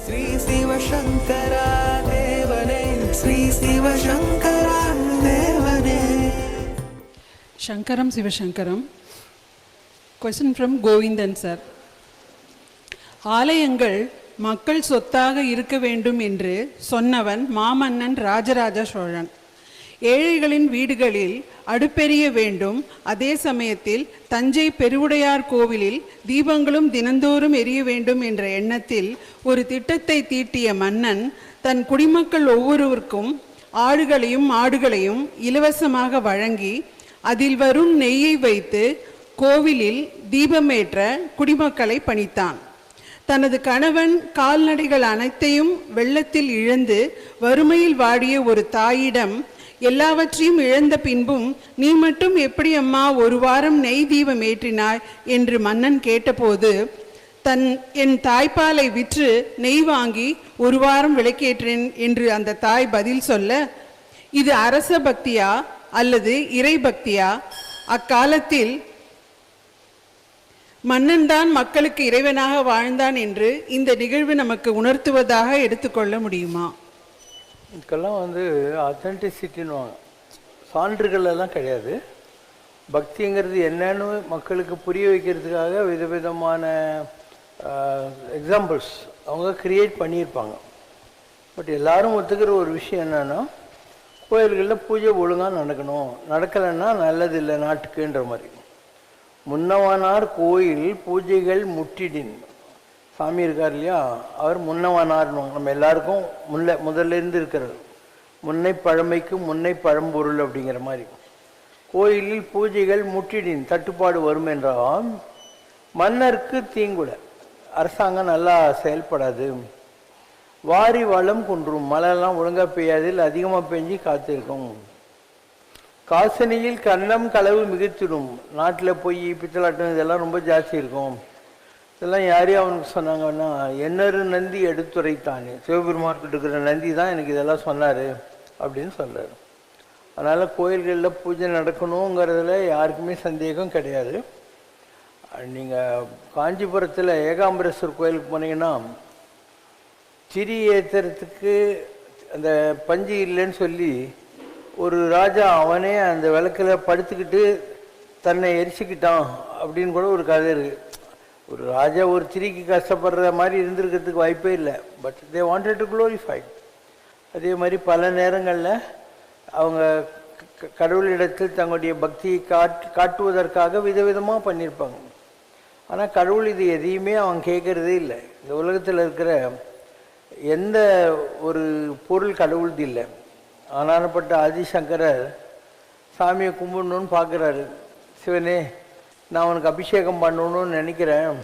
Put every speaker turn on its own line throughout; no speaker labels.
ஸ்ரீ சிவசங்கரா தேவனே, ஸ்ரீ சிவசங்கரா தேவனே.
Shankaram Sivashankaram. Question from Govindan sir. ஆலயங்கள் மக்கள் சொத்தாக இருக்க வேண்டும் என்று சொன்னவன் மாமன்னன் ராஜராஜ சோழன். ஏழைகளின் வீடுகளில் அடுப்பெரிய வேண்டும், அதே சமயத்தில் தஞ்சை பெருவுடையார் கோவிலில் தீபங்களும் தினந்தோறும் எரிய வேண்டும் என்ற எண்ணத்தில் ஒரு திட்டத்தை தீட்டிய மன்னன் தன் குடிமக்கள் ஒவ்வொருவருக்கும் ஆடுகளையும் மாடுகளையும் இலவசமாக வழங்கி அதில் வரும் நெய்யை வைத்து கோவிலில் தீபமேற்ற குடிமக்களை பணித்தான். தனது கணவன் கால்நடைகள் அனைத்தையும் வெள்ளத்தில் இழந்து வறுமையில் வாடிய ஒரு தாயிடம் எல்லாவற்றையும் இழந்த பின்பும் நீ மட்டும் எப்படி அம்மா ஒரு வாரம் நெய் தீபம் ஏற்றினாய் என்று மன்னன் கேட்டபோது என் தாய்ப்பாலை விற்று நெய் வாங்கி ஒரு வாரம் விளக்கேற்றேன் என்று அந்த தாய் பதில் சொல்ல, இது அரச பக்தியா அல்லது இறை பக்தியா? அக்காலத்தில் மன்னன் தான் மக்களுக்கு இறைவனாக வாழ்ந்தான் என்று இந்த நிகழ்வு நமக்கு உணர்த்துவதாக எடுத்துக்கொள்ள முடியுமா?
இதுக்கெல்லாம் ஆத்தென்டிசிட்டின்னு சான்றுகள் எல்லாம் கிடையாது. பக்திங்கிறது என்னன்னு மக்களுக்கு புரிய வைக்கிறதுக்காக விதவிதமான எக்ஸாம்பிள்ஸ் அவங்க கிரியேட் பண்ணியிருப்பாங்க. பட் எல்லாரும் ஒத்துக்கிற ஒரு விஷயம் என்னன்னா, கோயில்களில் பூஜை ஒழுங்காக நடக்கணும், நடக்கலைன்னா நல்லதில்லை நாட்டுக்குன்ற மாதிரி. முன்னவனார் கோயில் பூஜைகள் முட்டிடின் சாமி இருக்கார் இல்லையா, அவர் முன்னவனார்னு நம்ம எல்லாருக்கும் முதல்லேருந்து இருக்கிறது. முன்னை பழமைக்கு முன்னை பழம்பொருள் அப்படிங்கிற மாதிரி. கோயிலில் பூஜைகள் முட்டிடின் தட்டுப்பாடு வரும் என்றால் மன்னருக்கு தீங்குல, அரசாங்கம் நல்லா செயல்படாது. வாரி வளம் குன்றும், மழைலாம் ஒழுங்காக பெய்யாதில் அதிகமாக பெஞ்சு காத்திருக்கும். காசனியில் கன்னம் களவு மிகுத்திடும், நாட்டில் போய் பித்தலாட்டம் இதெல்லாம் ரொம்ப ஜாஸ்தி இருக்கும். இதெல்லாம் யாரையும் அவனுக்கு சொன்னாங்கன்னா, என்னரு நந்தி எடுத்துரைத்தானே, சிவபெருமான்கிட்ட இருக்கிற நந்தி தான் எனக்கு இதெல்லாம் சொன்னார் அப்படின்னு சொல்கிறார். அதனால் கோயில்களில் பூஜை நடக்கணுங்கிறதுல யாருக்குமே சந்தேகம் கிடையாது. நீங்கள் காஞ்சிபுரத்தில் ஏகாம்பரேஸ்வர் கோயிலுக்கு போனீங்கன்னா, திரி ஏற்றுறதுக்கு அந்த பஞ்சு இல்லைன்னு சொல்லி ஒரு ராஜா அவனே அந்த விளக்கில் படுத்துக்கிட்டு தன்னை எரிச்சுக்கிட்டான் அப்படின்னு கூட ஒரு கதை இருக்குது. ஒரு ராஜா ஒரு திரிக்கு கஷ்டப்படுற மாதிரி இருந்திருக்கிறதுக்கு வாய்ப்பே இல்லை. But they wanted to glorify. அதே மாதிரி பல நேரங்களில் அவங்க கடவுளிடத்தில் தங்களுடைய பக்தியை காட்டுவதற்காக விதவிதமாக பண்ணியிருப்பாங்க. ஆனால் கடவுள் இது எதையுமே அவன் கேட்குறதே இல்லை. இந்த உலகத்தில் இருக்கிற எந்த ஒரு பொருள் கடவுள்து இல்லை. ஆனானப்பட்ட ஆதிசங்கரர் சாமியை கும்பிடணுன்னு பார்க்குறாரு. சிவனே, நான் உனக்கு அபிஷேகம் பண்ணணுன்னு நினைக்கிறேன்.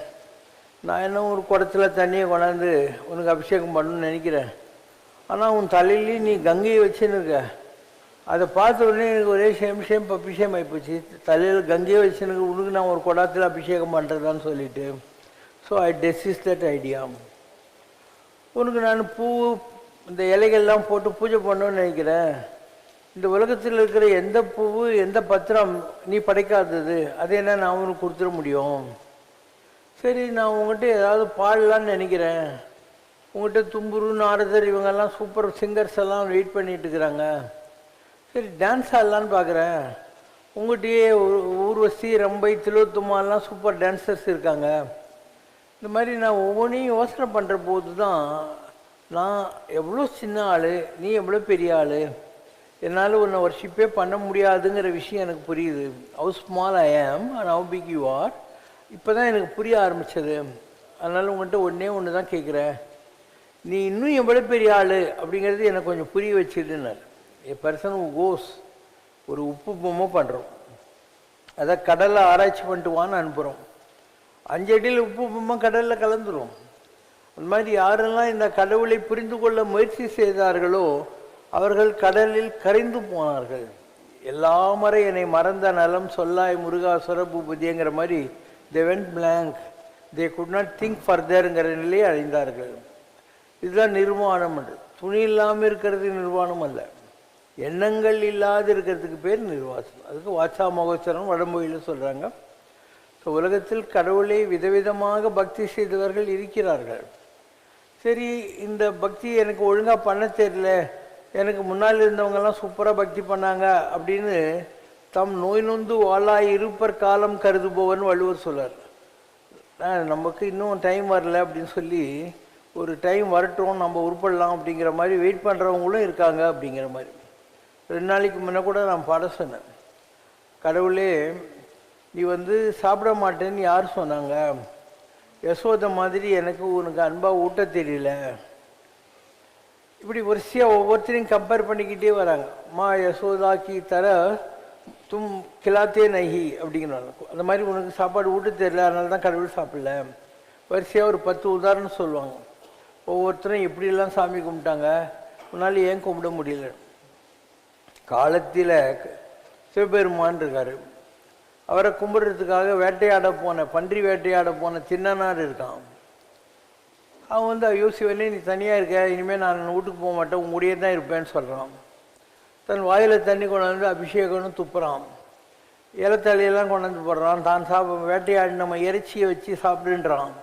நான் என்ன ஒரு குடத்தில் தண்ணியை கொண்டாந்து உனக்கு அபிஷேகம் பண்ணணுன்னு நினைக்கிறேன். ஆனால் உன் தலையிலேயும் நீ கங்கையை வச்சுன்னு இருக்க. அதை பார்த்த உடனே எனக்கு ஒரே ஷேம் அபிஷேகம் ஆகிப்போச்சு. தலையில் கங்கையை வச்சுன்னு உனக்கு நான் ஒரு குடத்தில் அபிஷேகம் பண்ணுறதான்னு சொல்லிட்டு, ஸோ ஐ டெசிஸ் தட் ஐடியா. உனக்கு நான் பூ இந்த இலைகள்லாம் போட்டு பூஜை பண்ணணும்னு நினைக்கிறேன். இந்த உலகத்தில் இருக்கிற எந்த பூவு எந்த பத்திரம் நீ படைக்காதது, அது என்ன நான் உனக்கு கொடுத்துட முடியும்? சரி, நான் உங்கள்கிட்ட ஏதாவது பாடலான்னு நினைக்கிறேன். உங்கள்கிட்ட தும்புரு நாரதர் இவங்கெல்லாம் சூப்பர் சிங்கர்ஸ் எல்லாம் வெயிட் பண்ணிட்டு இருக்கிறாங்க. சரி, டான்ஸ் ஆடலான்னு பார்க்குறேன். உங்கள்கிட்டயே ஊர்வசி ரம்பை திலோத்துமாலாம் சூப்பர் டான்ஸர்ஸ் இருக்காங்க. இந்த மாதிரி நான் ஒவ்வொன்றையும் யோசனை பண்ணுற போது தான், நான் எவ்வளோ சின்ன ஆள், நீ எவ்வளோ பெரிய ஆள், என்னால் உன்னை வர்ஷிப்பே பண்ண முடியாதுங்கிற விஷயம் எனக்கு புரியுது. How small I am and how big you are. இப்போ தான் எனக்கு புரிய ஆரம்பித்தது. அதனால் உங்கள்கிட்ட ஒன்று தான் கேட்குறேன், நீ இன்னும் எவ்வளோ பெரிய ஆள் அப்படிங்கிறது எனக்கு கொஞ்சம் புரிய வச்சுடுனார். எ பர்சன் ஹூ கோஸ், ஒரு உப்பு பொம்மை பண்ணுறோம், அதை கடலில் ஆராய்ச்சி பண்ணிட்டு வான்னு அனுப்புகிறோம். 5 அடியில் உப்பு பொம்மை கடலில் கலந்துரும். அந்த மாதிரி யாரெல்லாம் இந்த கடவுளை புரிந்து கொள்ள முயற்சி செய்தார்களோ அவர்கள் கடலில் கரைந்து போனார்கள். எல்லா முறை என்னை மறந்த நலம் சொல்லாய் முருகாசுர பூபதிங்கிற மாதிரி they went blank, they could not think furtherங்கிற நிலையை அடைந்தார்கள். இதுதான் நிர்வாணம். துணி இல்லாமல் இருக்கிறது நிர்வாணம் அல்ல, எண்ணங்கள் இல்லாது இருக்கிறதுக்கு பேர் நிர்வாசம். அதுக்கு வாச்சா மகோச்சரம் வடமொழியில் சொல்கிறாங்க. ஸோ உலகத்தில் கடவுளை விதவிதமாக பக்தி செய்தவர்கள் இருக்கிறார்கள். சரி, இந்த பக்தி எனக்கு ஒழுங்காக பண்ண தெரியல, எனக்கு முன்னால் இருந்தவங்கெல்லாம் சூப்பராக பக்தி பண்ணாங்க அப்படின்னு தம் நோய் நொந்து வாழாய் இருப்பர் காலம் கருதுபவன் வள்ளுவர் சொல்லார். நமக்கு இன்னும் டைம் வரல அப்படின்னு சொல்லி, ஒரு டைம் வரட்டும் நம்ம உருப்படலாம் அப்படிங்கிற மாதிரி வெயிட் பண்ணுறவங்களும் இருக்காங்க அப்படிங்கிற மாதிரி. 2 நாளைக்கு முன்னே கூட நான் பாட சொன்னேன், கடவுளே நீ சாப்பிட மாட்டேன்னு யார் சொன்னாங்க? யசோதை மாதிரி எனக்கு உனக்கு அன்பாக ஊட்ட தெரியல. இப்படி வரிசையாக ஒவ்வொருத்தரையும் கம்பேர் பண்ணிக்கிட்டே வராங்க. மா யசோதாக்கி தர தும் கிளாத்தே நகி அப்படிங்கிறாங்க. அந்த மாதிரி உனக்கு சாப்பாடு ஊட்ட தெரியல, அதனால தான் கடவுள் சாப்பிடல. வரிசையாக ஒரு 10 உதாரணம் சொல்லுவாங்க. ஒவ்வொருத்தரும் எப்படியெல்லாம் சாமி கும்பிட்டாங்க, உன்னால் ஏன் கும்பிட முடியல. காலத்தில் சிவபெருமான் இருக்கார், அவரை கும்பிட்றதுக்காக வேட்டையாட போன, பன்றி வேட்டையாட போன தின்னனார் இருக்கான். அவன் ஐயோ சிவனே நீ தனியாக இருக்க, இனிமேல் நான் வீட்டுக்கு போக மாட்டேன், உங்க கூடயே தான் இருப்பேன்னு சொல்கிறான். தன் வாயில் தண்ணி கொண்டாந்து அபிஷேகம்னு துப்புறான், இலத்தலையெல்லாம் கொண்டாந்து போடுறான், தான் வேட்டையாடி நம்ம இறைச்சியை வச்சு சாப்பிடுன்றான்.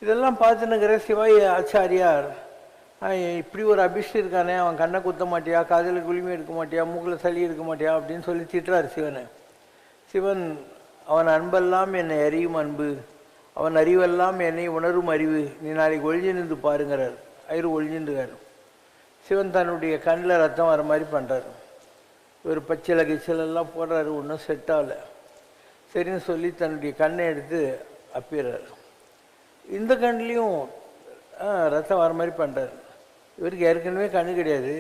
இதெல்லாம் பார்த்துன்னுக்கிற சிவாய் ஆச்சாரியார், இப்படி ஒரு அபிஷேகம் இருக்கானே, அவன் கண்ணை குத்த மாட்டியா, காதில் குளிமை எடுக்க மாட்டியா, மூக்கில் சளி எடுக்க மாட்டியா அப்படின்னு சொல்லி திட்டுறார் சிவனை. சிவன், அவன் அன்பெல்லாம் என்னை அறியும் அன்பு, அவன் அறிவெல்லாம் என்னை உணரும் அறிவு, நீ நாளைக்கு ஒழிஞ்சு நின்று பாருங்கிறார். ஐயர் ஒழிஞ்சுருக்கார். சிவன் தன்னுடைய கண்ணில் ரத்தம் வர மாதிரி பண்ணுறாரு. ஒரு பச்சிலை கிச்சலெல்லாம் போடுறாரு, ஒன்றும் செட் ஆகலை. சரின்னு சொல்லி தன்னுடைய கண்ணை எடுத்து அப்பிடுறாரு. இந்த கண்லேயும் ரத்தம் வர மாதிரி பண்ணுறாரு. இவருக்கு ஏற்கனவே கண்ணு கிடையாது,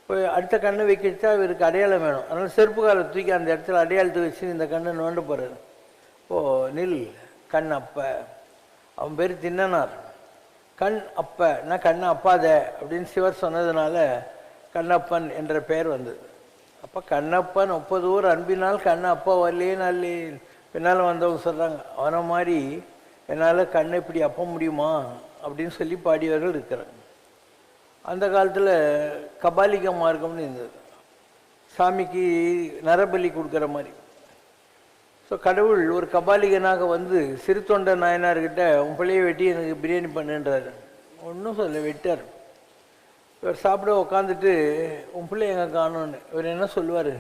இப்போ அடுத்த கண்ணை வைக்கிச்சா இவருக்கு அடையாளம் வேணும். அதனால் செருப்பு காலை தூக்கி அந்த இடத்துல அடையாளத்தை வச்சு இந்த கண்ணை நோண்ட போகிறார். நில் கண் அப்ப, அவன் பேர் தின்னனார். கண் அப்ப நான் கண்ணை அப்பாத அப்படின்னு சிவர் சொன்னதுனால கண்ணப்பன் என்ற பெயர் வந்தது. அப்போ கண்ணப்பன் ஒப்பதோர் அன்பினால் கண்ணை அப்பா வரலேன்னு அல்லே. பின்னால் வந்தவங்க சொல்கிறாங்க, அவனை மாதிரி என்னால் கண்ணை இப்படி அப்ப முடியுமா அப்படின்னு சொல்லி பாடியவர்கள் இருக்கிறாங்க. அந்த காலத்தில் கபாலிக மார்க்கம்னு இருந்தது, சாமிக்கு நரபலி கொடுக்குற மாதிரி. ஸோ கடவுள் ஒரு கபாலிகனாக சிறு தொண்ட நாயனார்கிட்ட உன் பிள்ளையை வெட்டி எனக்கு பிரியாணி பண்ணுன்றாரு. ஒன்றும் சொல்ல, வெட்டார். இவர் சாப்பிட உக்காந்துட்டு உன் பிள்ளை எங்கே காணோன்னு இவர் என்ன சொல்லுவார்?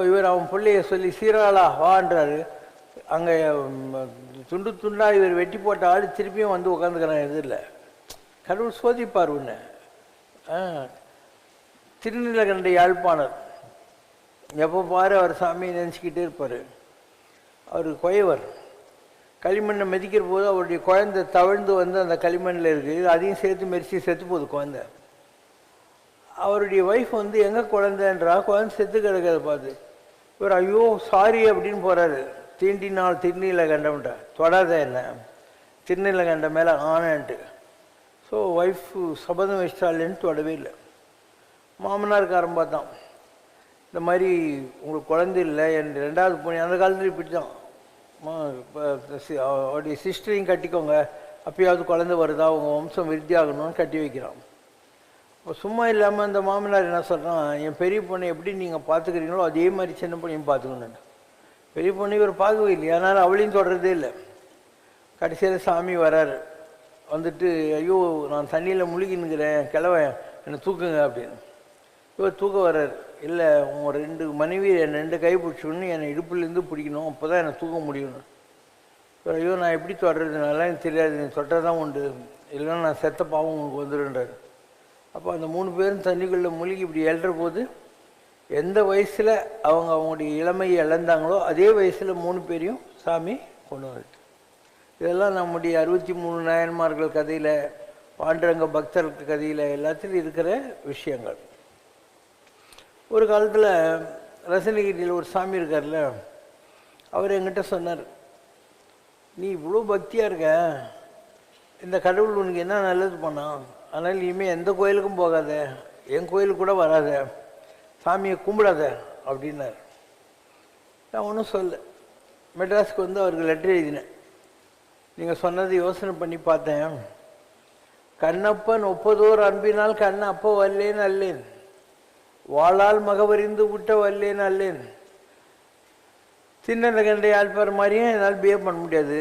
இவர் அவன் பிள்ளைய சொல்லி சீராளா வான்றாரு. அங்கே துண்டு துண்டா இவர் வெட்டி போட்ட ஆள் திருப்பியும் உட்காந்துக்கிறான். எதிரில் கடவுள் சோதிப்பார் உன்னை. திருநீலகண்ட யாழ்ப்பாணர் எப்போ பாரு அவர் சாமியை நினச்சிக்கிட்டே இருப்பார். அவர் குயவர். களிமண்ணை மிதிக்கிற போது அவருடைய குழந்தை தவழ்ந்து அந்த களிமண்ணில் இருக்குது, அதையும் சேர்த்து மெரிச்சு செத்து போகுது குழந்தை. அவருடைய ஒய்ஃப் எங்கே குழந்தைன்றா, குழந்தை செத்து கிடக்கிறத பார்த்து இவர் ஐயோ சாரி அப்படின்னு போகிறாரு. தீண்டினால் திருநீலகண்டம்ன்ற தொடாத என்ன, திருநீலகண்ட மேலே ஆனன்ட்டு. ஸோ ஒய்ஃப் சபதம் வச்சிட்டாலேன்னு தொடவே இல்லை. மாமனார்காரன் பார்த்தான், இந்த மாதிரி உங்களுக்கு குழந்தை இல்லை, என் 2வது பொண்ணு. அந்த காலத்தில் இப்படி தான், அவருடைய சிஸ்டரையும் கட்டிக்கோங்க, அப்பயாவது குழந்தை வருதா, உங்கள் வம்சம் விருத்தி ஆகணும்னு கட்டி வைக்கிறான். இப்போ சும்மா இல்லாமல் அந்த மாமனார் என்ன சொல்கிறான், என் பெரிய பொண்ணை எப்படி நீங்கள் பார்த்துக்கிறீங்களோ அதே மாதிரி சின்ன பொண்ணையும் பார்த்துக்கணுன்னு. பெரிய பொண்ணு இவர் பார்க்கவே இல்லை, அதனால் அவளையும் தொடர்றதே இல்லை. கடைசியில் சாமி வராரு. ஐயோ நான் தண்ணியில் முழுகின்னுக்கிறேன், கிழவன் என்னை தூக்குங்க அப்படின்னு. இவர் தூக்க வர்றார். இல்லை, உங்கள் 2 மனைவி என்னை 2 கை பிடிச்சோன்னு என்னை இடுப்புலேருந்து பிடிக்கணும், அப்போ தான் என்னை தூக்க முடியும்னு. ஐயோ நான் எப்படி தொடுறதுனால எனக்கு தெரியாது, நீ தொட்டதான் உண்டு, இல்லைன்னா நான் செத்த பாவம் உங்களுக்கு வந்துடுன்றார். அப்போ அந்த 3 பேரும் தண்ணிக்குள்ளே மூழ்கி இப்படி எழுற போது எந்த வயசில் அவங்களுடைய இளமையை இழந்தாங்களோ அதே வயசில் 3 பேரையும் சாமி கொண்டு வந்துட்டு. இதெல்லாம் நம்முடைய 63 நாயன்மார்கள் கதையில், பாண்டரங்க பக்தர்கள் கதையில் எல்லாத்திலும் இருக்கிற விஷயங்கள். ஒரு காலத்தில் ரசனகிரியில் ஒரு சாமி இருக்கார்ல, அவர் என்கிட்ட சொன்னார், நீ இவ்வளோ பக்தியாக இருக்க, இந்த கடவுள் உனக்கு என்ன நல்லது பண்ணான், அதனால் இனிமேல் எந்த கோயிலுக்கும் போகாத, என் கோயிலுக்கு கூட வராத, சாமியை கும்பிடாத அப்படின்னார். நான் ஒன்றும் சொல்ல. மெட்ராஸுக்கு அவருக்கு லெட்டர் எழுதினேன். நீங்கள் சொன்னதை யோசனை பண்ணி பார்த்தேன். கண்ணப்பன் ஒப்பதோர் அன்பினால் கண்ணை அப்போ வல்லேன் அல்லேன், வாளால் மகவறிந்து விட்ட வல்லேன் அல்லேன். சின்ன கண்டை ஆழ்பார் மாதிரியும் என்னால் பிஹேவ் பண்ண முடியாது.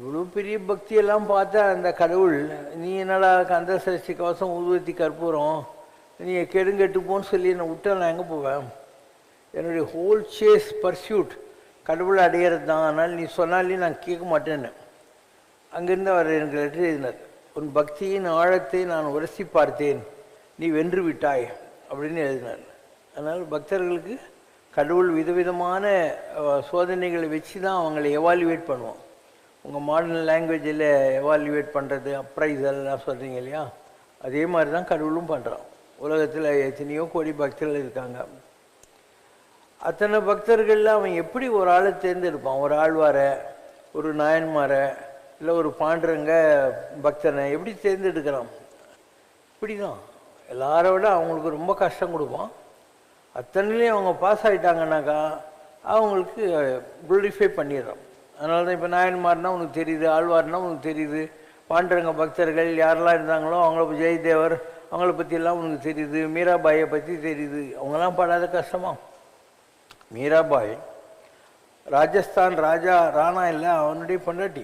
இவ்வளோ பெரிய பக்தியெல்லாம் பார்த்தா அந்த கடவுள், நீ என்னடா கந்த சஷ்டி கவசம் ஊதுவத்தி கற்பூரம் நீ கெடுங்கெட்டுப்போன்னு சொல்லி என்னை விட்டா நான் எங்கே போவேன்? என்னுடைய ஹோல் சேஸ் பர்சியூட் கடவுளை அடையிறது தான். ஆனால் நீ சொன்னாலே நான் கேட்க மாட்டேன்னு. அங்கேருந்து அவர் எனக்கு லெட்டர் எழுதினார். உன் பக்தியின் ஆழத்தை நான் உரசி பார்த்தேன், நீ வென்று விட்டாய் அப்படின்னு எழுதினார். அதனால் பக்தர்களுக்கு கடவுள் விதவிதமான சோதனைகளை வச்சு தான் அவங்களை எவாலுவேட் பண்ணுவோம். உங்கள் மாடர்ன் லாங்குவேஜில் எவாலுவேட் பண்ணுறது, அப்ரைசல்லாம் சொல்கிறீங்க இல்லையா, அதே மாதிரி தான் கடவுளும் பண்ணுறான். உலகத்தில் எத்தனையோ கோடி பக்தர்கள் இருக்காங்க. அத்தனை பக்தர்களில் அவன் எப்படி ஒரு ஆளை தேர்ந்தெடுப்பான்? ஒரு ஆழ்வாரை, ஒரு நாயன்மாரை, இல்லை ஒரு பாண்டரங்க பக்தனை எப்படி தேர்ந்தெடுக்கிறான்? இப்படி தான் எல்லாரை விட அவங்களுக்கு ரொம்ப கஷ்டம் கொடுப்பான். அத்தனையிலையும் அவங்க பாஸ் ஆகிட்டாங்கன்னாக்கா அவங்களுக்கு குளோரிஃபை பண்ணிடுறான். அதனால தான் இப்போ நாயன்மார்னால் உனக்கு தெரியுது, ஆழ்வார்னால் உனக்கு தெரியுது, பாண்டரங்க பக்தர்கள் யாரெல்லாம் இருந்தாங்களோ அவங்கள ஜெயதேவர் அவங்கள பற்றியெல்லாம் உனக்கு தெரியுது, மீராபாயை பற்றி தெரியுது. அவங்களாம் படாத கஷ்டமா? மீராபாய் ராஜஸ்தான் ராஜா ராணா இல்லை, அவனுடைய பொண்டாட்டி.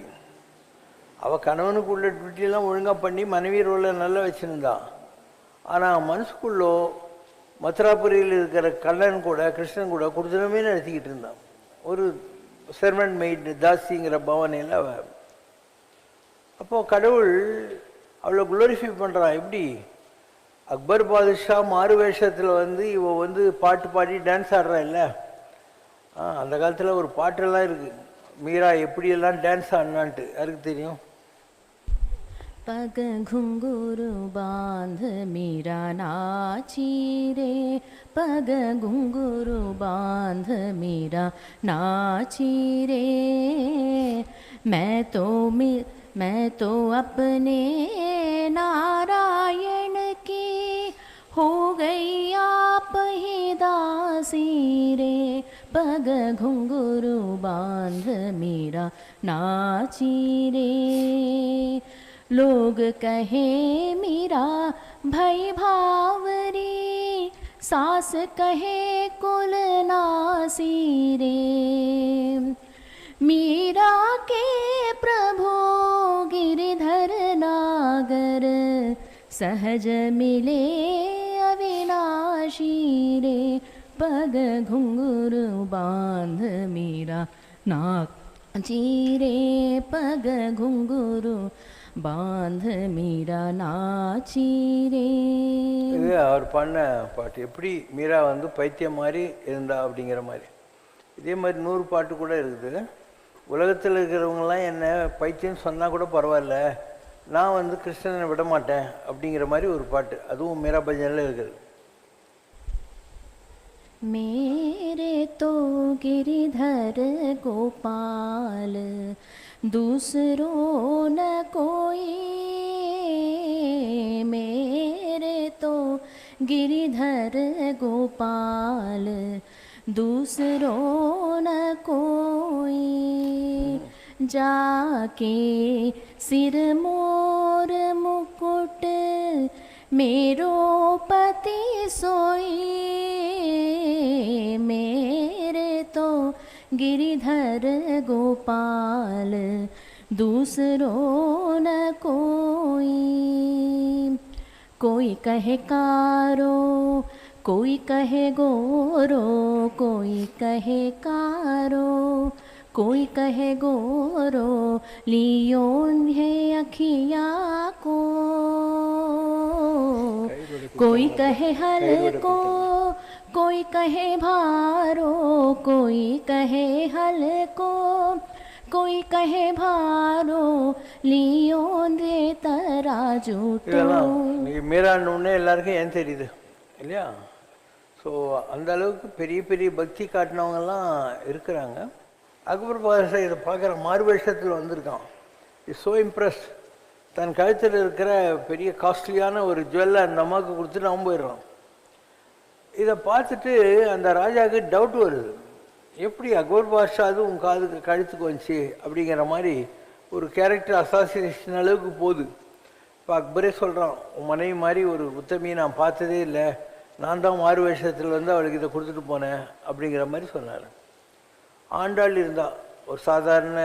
அவள் கணவனுக்கு உள்ள டியூட்டியெல்லாம் ஒழுங்காக பண்ணி மனைவி ரோலில் நல்லா வச்சுருந்தான். ஆனால் மனசுக்குள்ளோ மதுராபுரியில் இருக்கிற கண்ணன் கூட கிருஷ்ணன் கூட குடுத்தனமே நடத்திக்கிட்டு இருந்தான். ஒரு செர்வன்ட் மெய்டு தாசிங்கிற பவனையில் அவள். அப்போது கடவுள் அவளை குளோரிஃபை பண்ணுறான். எப்படி? அக்பர் பாதுஷா மாறு வேஷத்தில் இவ பாட்டு பாடி டான்ஸ் ஆடுறா இல்லை? அந்த காலத்தில் ஒரு பாட்டெல்லாம் இருக்குது, மீரா எப்படியெல்லாம் டான்ஸ் ஆடினான்ட்டு. யாருக்கு தெரியும்?
पग घुंघरू बांध मीरा नाची रे, पग घुंघरू बांध मीरा नाची रे। मैं तो अपने नारायण की हो गई आप ही दासी रे, पग घुंघरू बांध मीरा नाची रे। लोग कहे मीरा भई भावरी, सास कहे कुल नासी रे। मीरा के प्रभु गिरिधर नागर, सहज मिले अविनाशी रे, पग घुंघरू बांध मीरा नाची रे, पग घुंघरू बांध மீரா நாச்சிரே.
இது அவர் பண்ண பாட்டு. எப்படி மீரா பைத்தியம் மாதிரி இருந்தா அப்படிங்கிற மாதிரி. இதே மாதிரி 100 பாட்டு கூட இருக்குது. உலகத்தில் இருக்கிறவங்களாம் என்ன பைத்தியம் சொன்னால் கூட பரவாயில்ல, நான் கிருஷ்ணனை விட மாட்டேன் அப்படிங்கிற மாதிரி ஒரு பாட்டு. அதுவும் மீரா பஜனில் இருக்குது.
मेरे तो गिरिधर गोपाल दूसरों न कोई, मेरे तो गिरिधर गोपाल दूसरों न कोई। जाके सिर मोर मुकुट मेरो पति सोई, मेरे तो गिरिधर गोपाल दूसरों न कोई। कोई कहे कारो, कोई कहे गोरो, कोई कहे कारो, कोई कहे गोरो, लियो है अखिया को। कोई कहे हल्को, कोई कहे भारो, कोई कहे हल्को, कोई कहे भारो, लियो दे तराजू तो।
மீரான்னு எல்லாருக்கும் ஏன் தெரியுது இல்லையா? ஸோ அந்த அளவுக்கு பெரிய பெரிய பக்தி காட்டினவங்கெல்லாம் இருக்கிறாங்க. அக்பர் பாதுஷா இதை பார்க்குற மாறுவேஷத்தில் வந்திருக்கான். Is so Impress. தன் கழுத்தில் இருக்கிற பெரிய காஸ்ட்லியான ஒரு ஜுவல்லை அந்த அம்மாவுக்கு கொடுத்துட்டு அவன் போயிடுறான். இதை பார்த்துட்டு அந்த ராஜாவுக்கு டவுட் வருது, எப்படி அக்பர் பாதுஷா அது உன் கழுத்துக்கு வந்துச்சு அப்படிங்கிற மாதிரி ஒரு கேரக்டர் அசாசினேஷன் அளவுக்கு போகுது. இப்போ அக்பரே சொல்கிறான், உன் மனைவி மாதிரி ஒரு உத்தமியை நான் பார்த்ததே இல்லை, நான் தான் மாறு வேஷத்தில் அவளுக்கு இதை கொடுத்துட்டு போனேன் அப்படிங்கிற மாதிரி சொன்னார். ஆண்டாள் இருந்தா, ஒரு சாதாரண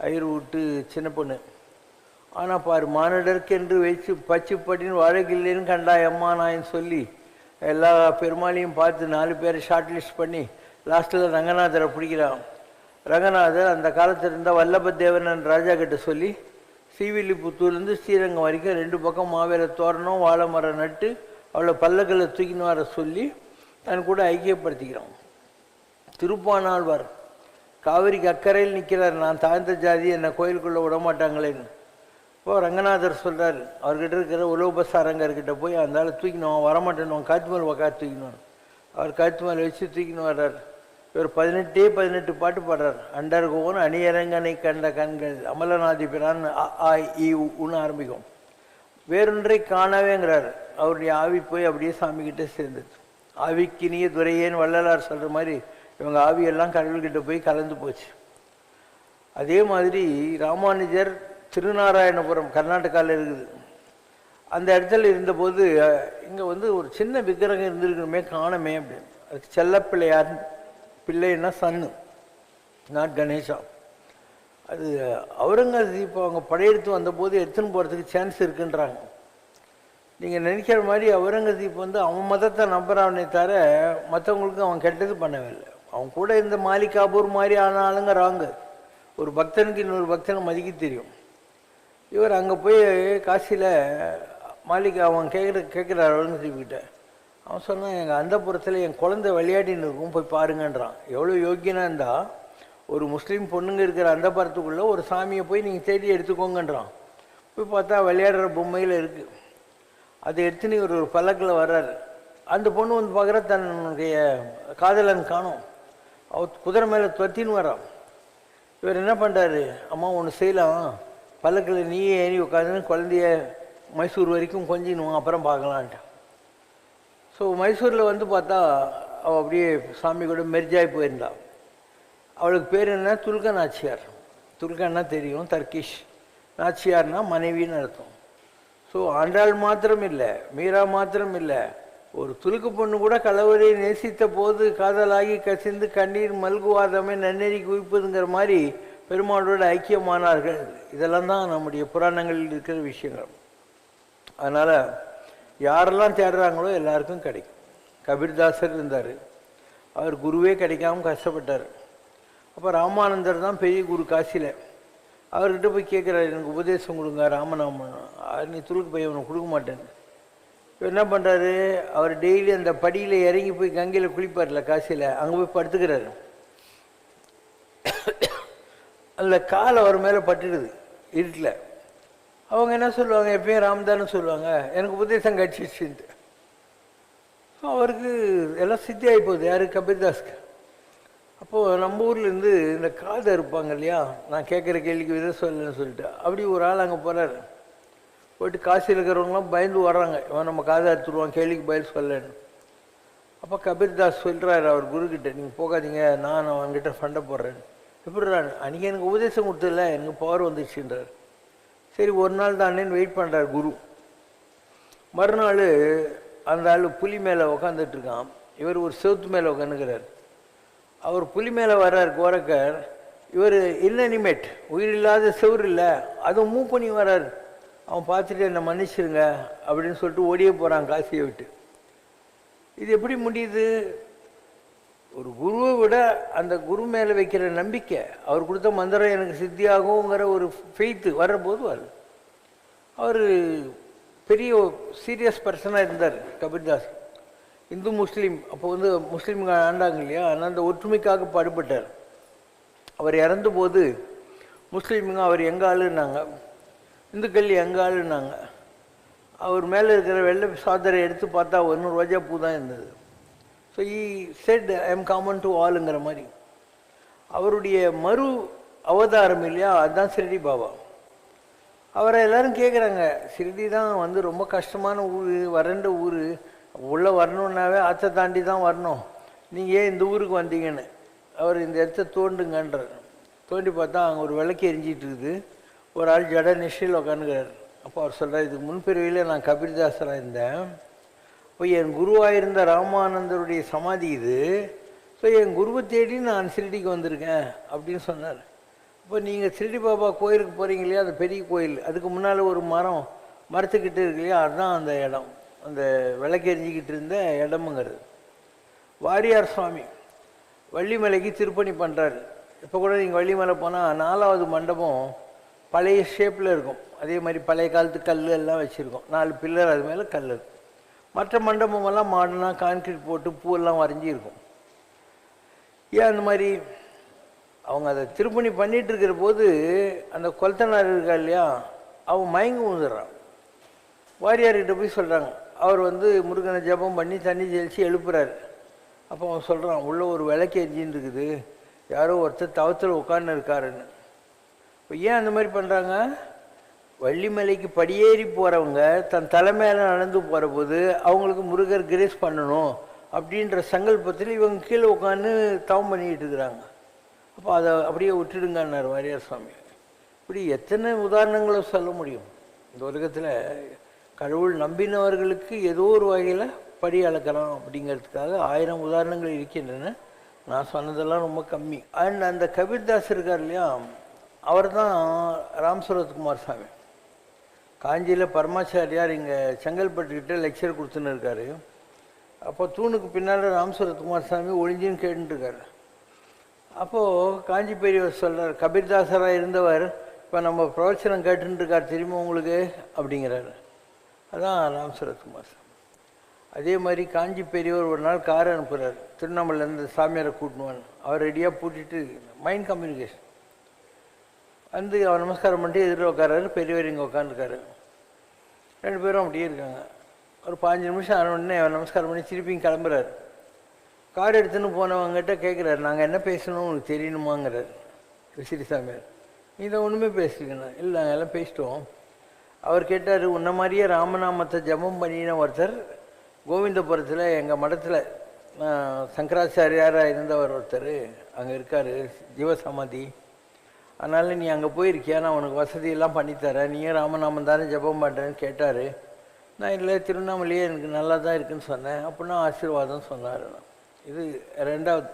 ஐயர் விட்டு சின்ன பொண்ணு. ஆனால் பாரு, மானிடருக்கென்று வச்சு பச்சுப்பட்டின்னு வாழைக்கில்லைன்னு கண்டாய் அம்மா நாயின்னு சொல்லி எல்லா பெருமாளையும் பார்த்து 4 பேரை ஷார்ட் லிஸ்ட் பண்ணி லாஸ்ட்டில் ரங்கநாதரை பிடிக்கிறான். ரங்கநாதர் அந்த காலத்தில் இருந்தால் வல்லபதேவன் ராஜா கிட்ட சொல்லி ஸ்ரீவில்லிபுத்தூர்லேருந்து ஸ்ரீரங்கம் வரைக்கும் 2 பக்கம் மாவேல தோரணம் வாழை மரம் நட்டு அவளை பல்லக்களை தூக்கின்னு வர சொல்லி தன் கூட ஐக்கியப்படுத்திக்கிறான். திருப்பானாழ்வார் காவிரிக்கு அக்கறையில் நிற்கிறார், நான் தாழ்ந்த ஜாதி என்னை கோயிலுக்குள்ளே விடமாட்டாங்களேன்னு. இப்போது ரங்கநாதர் சொல்கிறார், அவர்கிட்ட இருக்கிற உலோபசாரங்கர்கிட்ட போய் அந்த ஆள் தூக்கினோம், வரமாட்டேன்னு காற்று மேல் உக்காத்து தூக்கினோம். அவர் காற்று மேலே வச்சு தூக்கின்னு வர்றார். இவர் 18 பாட்டு பாடுறார். அண்டர்கோன் அணியரங்கனை கண்ட கண்கள் அமலநாதி பிரான் உன்னு ஆரம்பிக்கும். வேறொன்றை காணவேங்கிறார். அவருடைய ஆவி போய் அப்படியே சாமிக்கிட்ட சேர்ந்தது. ஆவிக்கினிய துரையேன்னு வள்ளலார் சொல்கிற மாதிரி இவங்க ஆவியெல்லாம் கடவுள்கிட்ட போய் கலந்து போச்சு. அதே மாதிரி ராமானுஜர் திருநாராயணபுரம் கர்நாடகாவில் இருக்குது. அந்த இடத்துல இருந்தபோது இங்கே ஒரு சின்ன விக்கிரகம் இருந்திருக்கணுமே, காணமே அப்படின்னு. அதுக்கு செல்லப்பிள்ளையார், பிள்ளைன்னா சன்னு, நாட் கணேஷா. அது அவுரங்கசீப் அவங்க படையெடுத்து வந்தபோது எடுத்துன்னு போகிறதுக்கு சான்ஸ் இருக்குன்றாங்க. நீங்கள் நினைக்கிற மாதிரி அவுரங்கசீப் அவன் மதத்தை நம்புறானே தவிர மற்றவங்களுக்கு அவன் கெட்டது பண்ணவே இல்லை. அவன் கூட இருந்த மாலிகாபூர் மாதிரி ஆனாலுங்க ராங்க. ஒரு பக்தனுக்கு இன்னொரு பக்தனை மதிக்க தெரியும். இவர் அங்கே போய் காசியில் மாலிகா அவன் கேட்குறார் அவுரங்கசீப்கிட்ட. அவன் சொன்னான், எங்கள் அந்தப்புறத்தில் என் குழந்தை விளையாடின்னு இருக்கும், போய் பாருங்கன்றான். எவ்வளோ யோக்கியனாக இருந்தால் ஒரு முஸ்லீம் பொண்ணுங்க இருக்கிற அந்தப்புறத்துக்குள்ளே ஒரு சாமியை போய் நீங்கள் தேடி எடுத்துக்கோங்கன்றான். போய் பார்த்தா விளையாடுற பொம்மையில் இருக்குது. அதை எடுத்துன்னு ஒரு பல்லக்கில் வர்றாரு. அந்த பொண்ணு பார்க்குற தன்னுடைய காதலன் காணும். அவர் குதிரை மேலே தொத்தின்னு வரான். இவர் என்ன பண்ணுறாரு, அம்மா ஒன்று செய்யலாம், பல்லக்கில் நீயே ஏறி உட்காந்து குழந்தைய மைசூர் வரைக்கும் கொஞ்சினுவோம், அப்புறம் பார்க்கலான்ட்டான். ஸோ மைசூரில் பார்த்தா அவள் அப்படியே சாமி கூட மெர்ஜாய் போயிருந்தாள். அவளுக்கு பேர் என்ன, துல்கா நாச்சியார். துல்கான்னா தெரியும், தர்கிஷ். நாச்சியார்னா மனைவின்னு அர்த்தம். ஸோ ஆண்டாள் மாத்திரம் இல்லை, மீரா மாத்திரம் இல்லை, ஒரு துலுக்கு பொண்ணு கூட கலவரை நேசித்த போது காதலாகி கசிந்து கண்ணீர் மல்குவாதமே நன்னெறி குவிப்பதுங்கிற மாதிரி பெருமாளோட ஐக்கியமானார்கள். இதெல்லாம் தான் நம்முடைய புராணங்களில் இருக்கிற விஷயங்கள். அதனால் யாரெல்லாம் தேடுறாங்களோ எல்லாருக்கும் கிடைக்கும். கபீர்தாசர் இருந்தார், அவர் குருவே கிடைக்காம கஷ்டப்பட்டார். அப்போ ராமானந்தர் தான் பெரிய குரு காசியில். அவர்கிட்ட போய் கேட்குறாரு, எனக்கு உபதேசம் கொடுங்க ராமநாமன். நீ துலுக்கு போய் அவனை கொடுக்க மாட்டேன்னு. இவர் என்ன பண்ணுறாரு, அவர் டெய்லி அந்த படியில் இறங்கி போய் கங்கையில் குளிப்பார்ல காசியில், அங்கே போய் படுத்துக்கிறாரு. அதில் கால் அவர் மேலே பட்டுடுது இருட்டில். அவங்க என்ன சொல்லுவாங்க, எப்பயும் ராம்தான்னு சொல்லுவாங்க, எனக்கு உபதேசம் கிடச்சிச்சுன்ட்டு. அவருக்கு எல்லாம் சித்தி ஆகி போகுது, யார், கபீர்தாஸ்க்கு. அப்போது நம்ம ஊர்லேருந்து இந்த காது இருப்பாங்க இல்லையா, நான் கேட்குற கேள்விக்கு விதை சொல்லலைன்னு சொல்லிட்டு, அப்படி ஒரு ஆள் அங்கே போகிறாரு. போய்ட்டு காசியில் இருக்கிறவங்களாம் பயந்து வர்றாங்க, இவன் நம்ம காதை அறுத்துடுவான், கேள்விக்கு பதில் சொல்லலைன்னு. அப்போ கபீர்தாஸ் சொல்கிறாரு அவர் குருக்கிட்ட, நீங்கள் போகாதீங்க, நான் அவன்கிட்ட ஃபண்டை போடுறேன். எப்படிறா, அன்றைக்கி எனக்கு உபதேசம் கொடுத்ததில்ல, எனக்கு பவர் வந்துச்சுன்றார். சரி ஒரு நாள் தானேன்னு வெயிட் பண்ணுறார் குரு. மறுநாள் அந்த ஆள் புலி மேலே உக்காந்துட்ருக்கான், இவர் ஒரு செவுத்து மேலே உட்காந்துக்கிறார். அவர் புலி மேலே வர்றார் கோரக்கர், இவர் இன்அனிமேட், உயிரில்லாத செவுறு இல்லை, அதுவும் மூவ் பண்ணி வர்றார். அவன் பார்த்துட்டு என்னை மன்னிச்சிருங்க அப்படின்னு சொல்லிட்டு ஓடியே போகிறான் காசியை விட்டு. இது எப்படி முடியுது? ஒரு குருவை விட அந்த குரு மேலே வைக்கிற நம்பிக்கை, அவர் கொடுத்த மந்திரம் எனக்கு சித்தியாகுங்கிற ஒரு ஃபெய்த்து வர்றபோது வருது. அவர் பெரிய சீரியஸ் பர்சனாக இருந்தார் கபீர்தாஸ். இந்து முஸ்லீம் அப்போ முஸ்லீம்ங்க ஆண்டாங்க இல்லையா, அதனால் அந்த ஒற்றுமைக்காக பாடுபட்டார். அவர் இறந்தபோது முஸ்லீமுங்க அவர் எங்கே ஆளுன்னாங்க, இந்துக்கள் எங்கே ஆளுன்னாங்க. அவர் மேலே இருக்கிற வெள்ளை சாதரை எடுத்து பார்த்தா ஒன்று ரோஜா பூ தான் இருந்தது. So he set I am common to ஆளுங்கிற மாதிரி. அவருடைய மறு அவதாரம் இல்லையா, அதுதான் ஷிரடி பாபா. அவரை எல்லோரும் கேட்குறாங்க, ஷிரடி தான் ரொம்ப கஷ்டமான ஊர், வறண்ட ஊர், உள்ளே வரணுன்னாவே ஆற்றை தாண்டி தான் வரணும், நீங்கள் ஏன் இந்த ஊருக்கு வந்தீங்கன்னு. அவர் இந்த இடத்த தோண்டுங்கன்றார். தோண்டி பார்த்தா அங்கே ஒரு விளக்கு எரிஞ்சிட்டு இருக்குது, ஒரு ஆள் ஜட நிஷ்டையில் உட்காந்துக்கிறார். அப்போ அவர் சொல்கிறார், இதுக்கு முன்பிறவியில் நான் கபீர்தாசராக இருந்தேன், இப்போ என் குருவாக இருந்த ராமானந்தருடைய சமாதி இது, ஸோ என் குருவை தேடி நான் ஷிரடிக்கு வந்திருக்கேன் அப்படின்னு சொன்னார். இப்போ நீங்கள் ஷிரடி பாபா கோயிலுக்கு போகிறீங்க இல்லையா, அது பெரிய கோயில், அதுக்கு முன்னால் ஒரு மரத்துக்கிட்டு இருக்கு இல்லையா, அதுதான் அந்த இடம், அந்த விளக்கெரிஞ்சிக்கிட்டு இருந்த இடமுங்கிறது. வாரியார் சுவாமி வள்ளிமலைக்கு திருப்பணி பண்ணுறாரு. இப்போ கூட நீங்கள் வள்ளிமலை போனால் 4வது மண்டபம் பழைய ஷேப்பில் இருக்கும், அதே மாதிரி பழைய காலத்து கல் எல்லாம் வச்சுருக்கோம், 4 பில்லர், அது மேலே கல். மற்ற மண்டபமெல்லாம் மாடர்னாக கான்கிரீட் போட்டு பூவெல்லாம் வரைஞ்சி இருக்கும். ஏன் அந்த மாதிரி அவங்க அதை திருப்பணி பண்ணிகிட்டு இருக்கிற போது அந்த கொல்தனார் இருக்கா இல்லையா, அவன் மயங்கி விழுந்துடுறான். வாரியார்கிட்ட போய் சொல்கிறாங்க, அவர் முருகனை ஜபம் பண்ணி தண்ணி தெளித்து எழுப்புறாரு. அப்போ அவன் சொல்கிறான், உள்ளே ஒரு விளக்கு எரிஞ்சின்னு இருக்குது, யாரோ ஒருத்தர் தவத்தில் உட்கார்ந்து இருக்காருன்னு. இப்போ ஏன் அந்த மாதிரி பண்ணுறாங்க, வள்ளிமலைக்கு படியேறி போகிறவங்க தன் தலைமையில நடந்து போகிற போது அவங்களுக்கு முருகர் கிரேஸ் பண்ணணும் அப்படின்ற சங்கல்பத்தில் இவங்க கீழே உட்காந்து தவம் பண்ணிக்கிட்டு இருக்கிறாங்க. அப்போ அதை அப்படியே விட்டுடுங்கன்னார் வாரியார் சுவாமி. இப்படி எத்தனை உதாரணங்களை சொல்ல முடியும். இந்த உலகத்தில் கடவுள் நம்பினவர்களுக்கு ஏதோ ஒரு வகையில் படி அளக்கலாம் அப்படிங்கிறதுக்காக 1000 உதாரணங்கள் இருக்கின்றன. நான் சொன்னதெல்லாம் ரொம்ப கம்மி. அண்ட் அந்த கபீர்தாஸ் இருக்கார் இல்லையா, அவர் தான் ராம் சூரத்குமார் சாமி. காஞ்சியில் பரமாச்சாரியார் இங்கே செங்கல்பட்டுக்கிட்ட லெக்சர் கொடுத்துன்னு இருக்காரு. அப்போ தூணுக்கு பின்னால் ராம் சூரத்குமார் சாமி ஒளிஞ்சின்னு கேட்டுருக்காரு. அப்போது காஞ்சி பெரியவர் சொல்கிறார், கபீர்தாசராக இருந்தவர் இப்போ நம்ம பிரவச்சனம் கேட்டுருக்கார் தெரியுமா உங்களுக்கு அப்படிங்கிறாரு. அதான் ராம் சூரத்குமார் சாமி. அதே மாதிரி காஞ்சி பெரியவர் ஒரு நாள் காரை அனுப்புகிறார், திருவண்ணாமலையிலேருந்து சாமியாரை கூட்டணுவான்னு. அவர் ரெடியாக பூட்டிட்டு மைண்ட் கம்யூனிகேஷன் அவர் நமஸ்காரம் பண்ணிட்டு எதிரில் உட்காராரு, பெரியவர் இங்கே உட்காந்துருக்காரு. 2 பேரும் அப்படியே இருக்காங்க. ஒரு 5 நிமிஷம் ஆன உடனே அவர் நமஸ்காரம் பண்ணி திருப்பியும் கிளம்புறாரு. கார் எடுத்துன்னு போனவங்ககிட்ட கேட்குறாரு, நாங்கள் என்ன பேசணும் உங்களுக்கு தெரியணுமாங்கிறார் விசிறி சாமியார். இதை ஒன்றுமே பேசலீங்கண்ணா. இல்லை நாங்கள் எல்லாம் பேசிட்டோம். அவர் கேட்டார், உன்ன மாதிரியே ராமநாமத்தை ஜபம் பண்ணின ஒருத்தர் கோவிந்தபுரத்தில் எங்கள் மடத்தில் சங்கராச்சாரியாராக இருந்தவர் ஒருத்தர் அங்கே இருக்கார், ஜீவசமாதி. அதனால் நீ அங்கே போயிருக்கியா, நான் உனக்கு வசதியெல்லாம் பண்ணித்தரேன், நீயே ராமநாமம் தானே ஜபம் பண்ணுறேன்னு கேட்டார். நான் இல்லை, திருவண்ணாமலையே எனக்கு நல்லா தான் இருக்குன்னு சொன்னேன். அப்படின்னா ஆசீர்வாதம் சொன்னார். இது 2வது.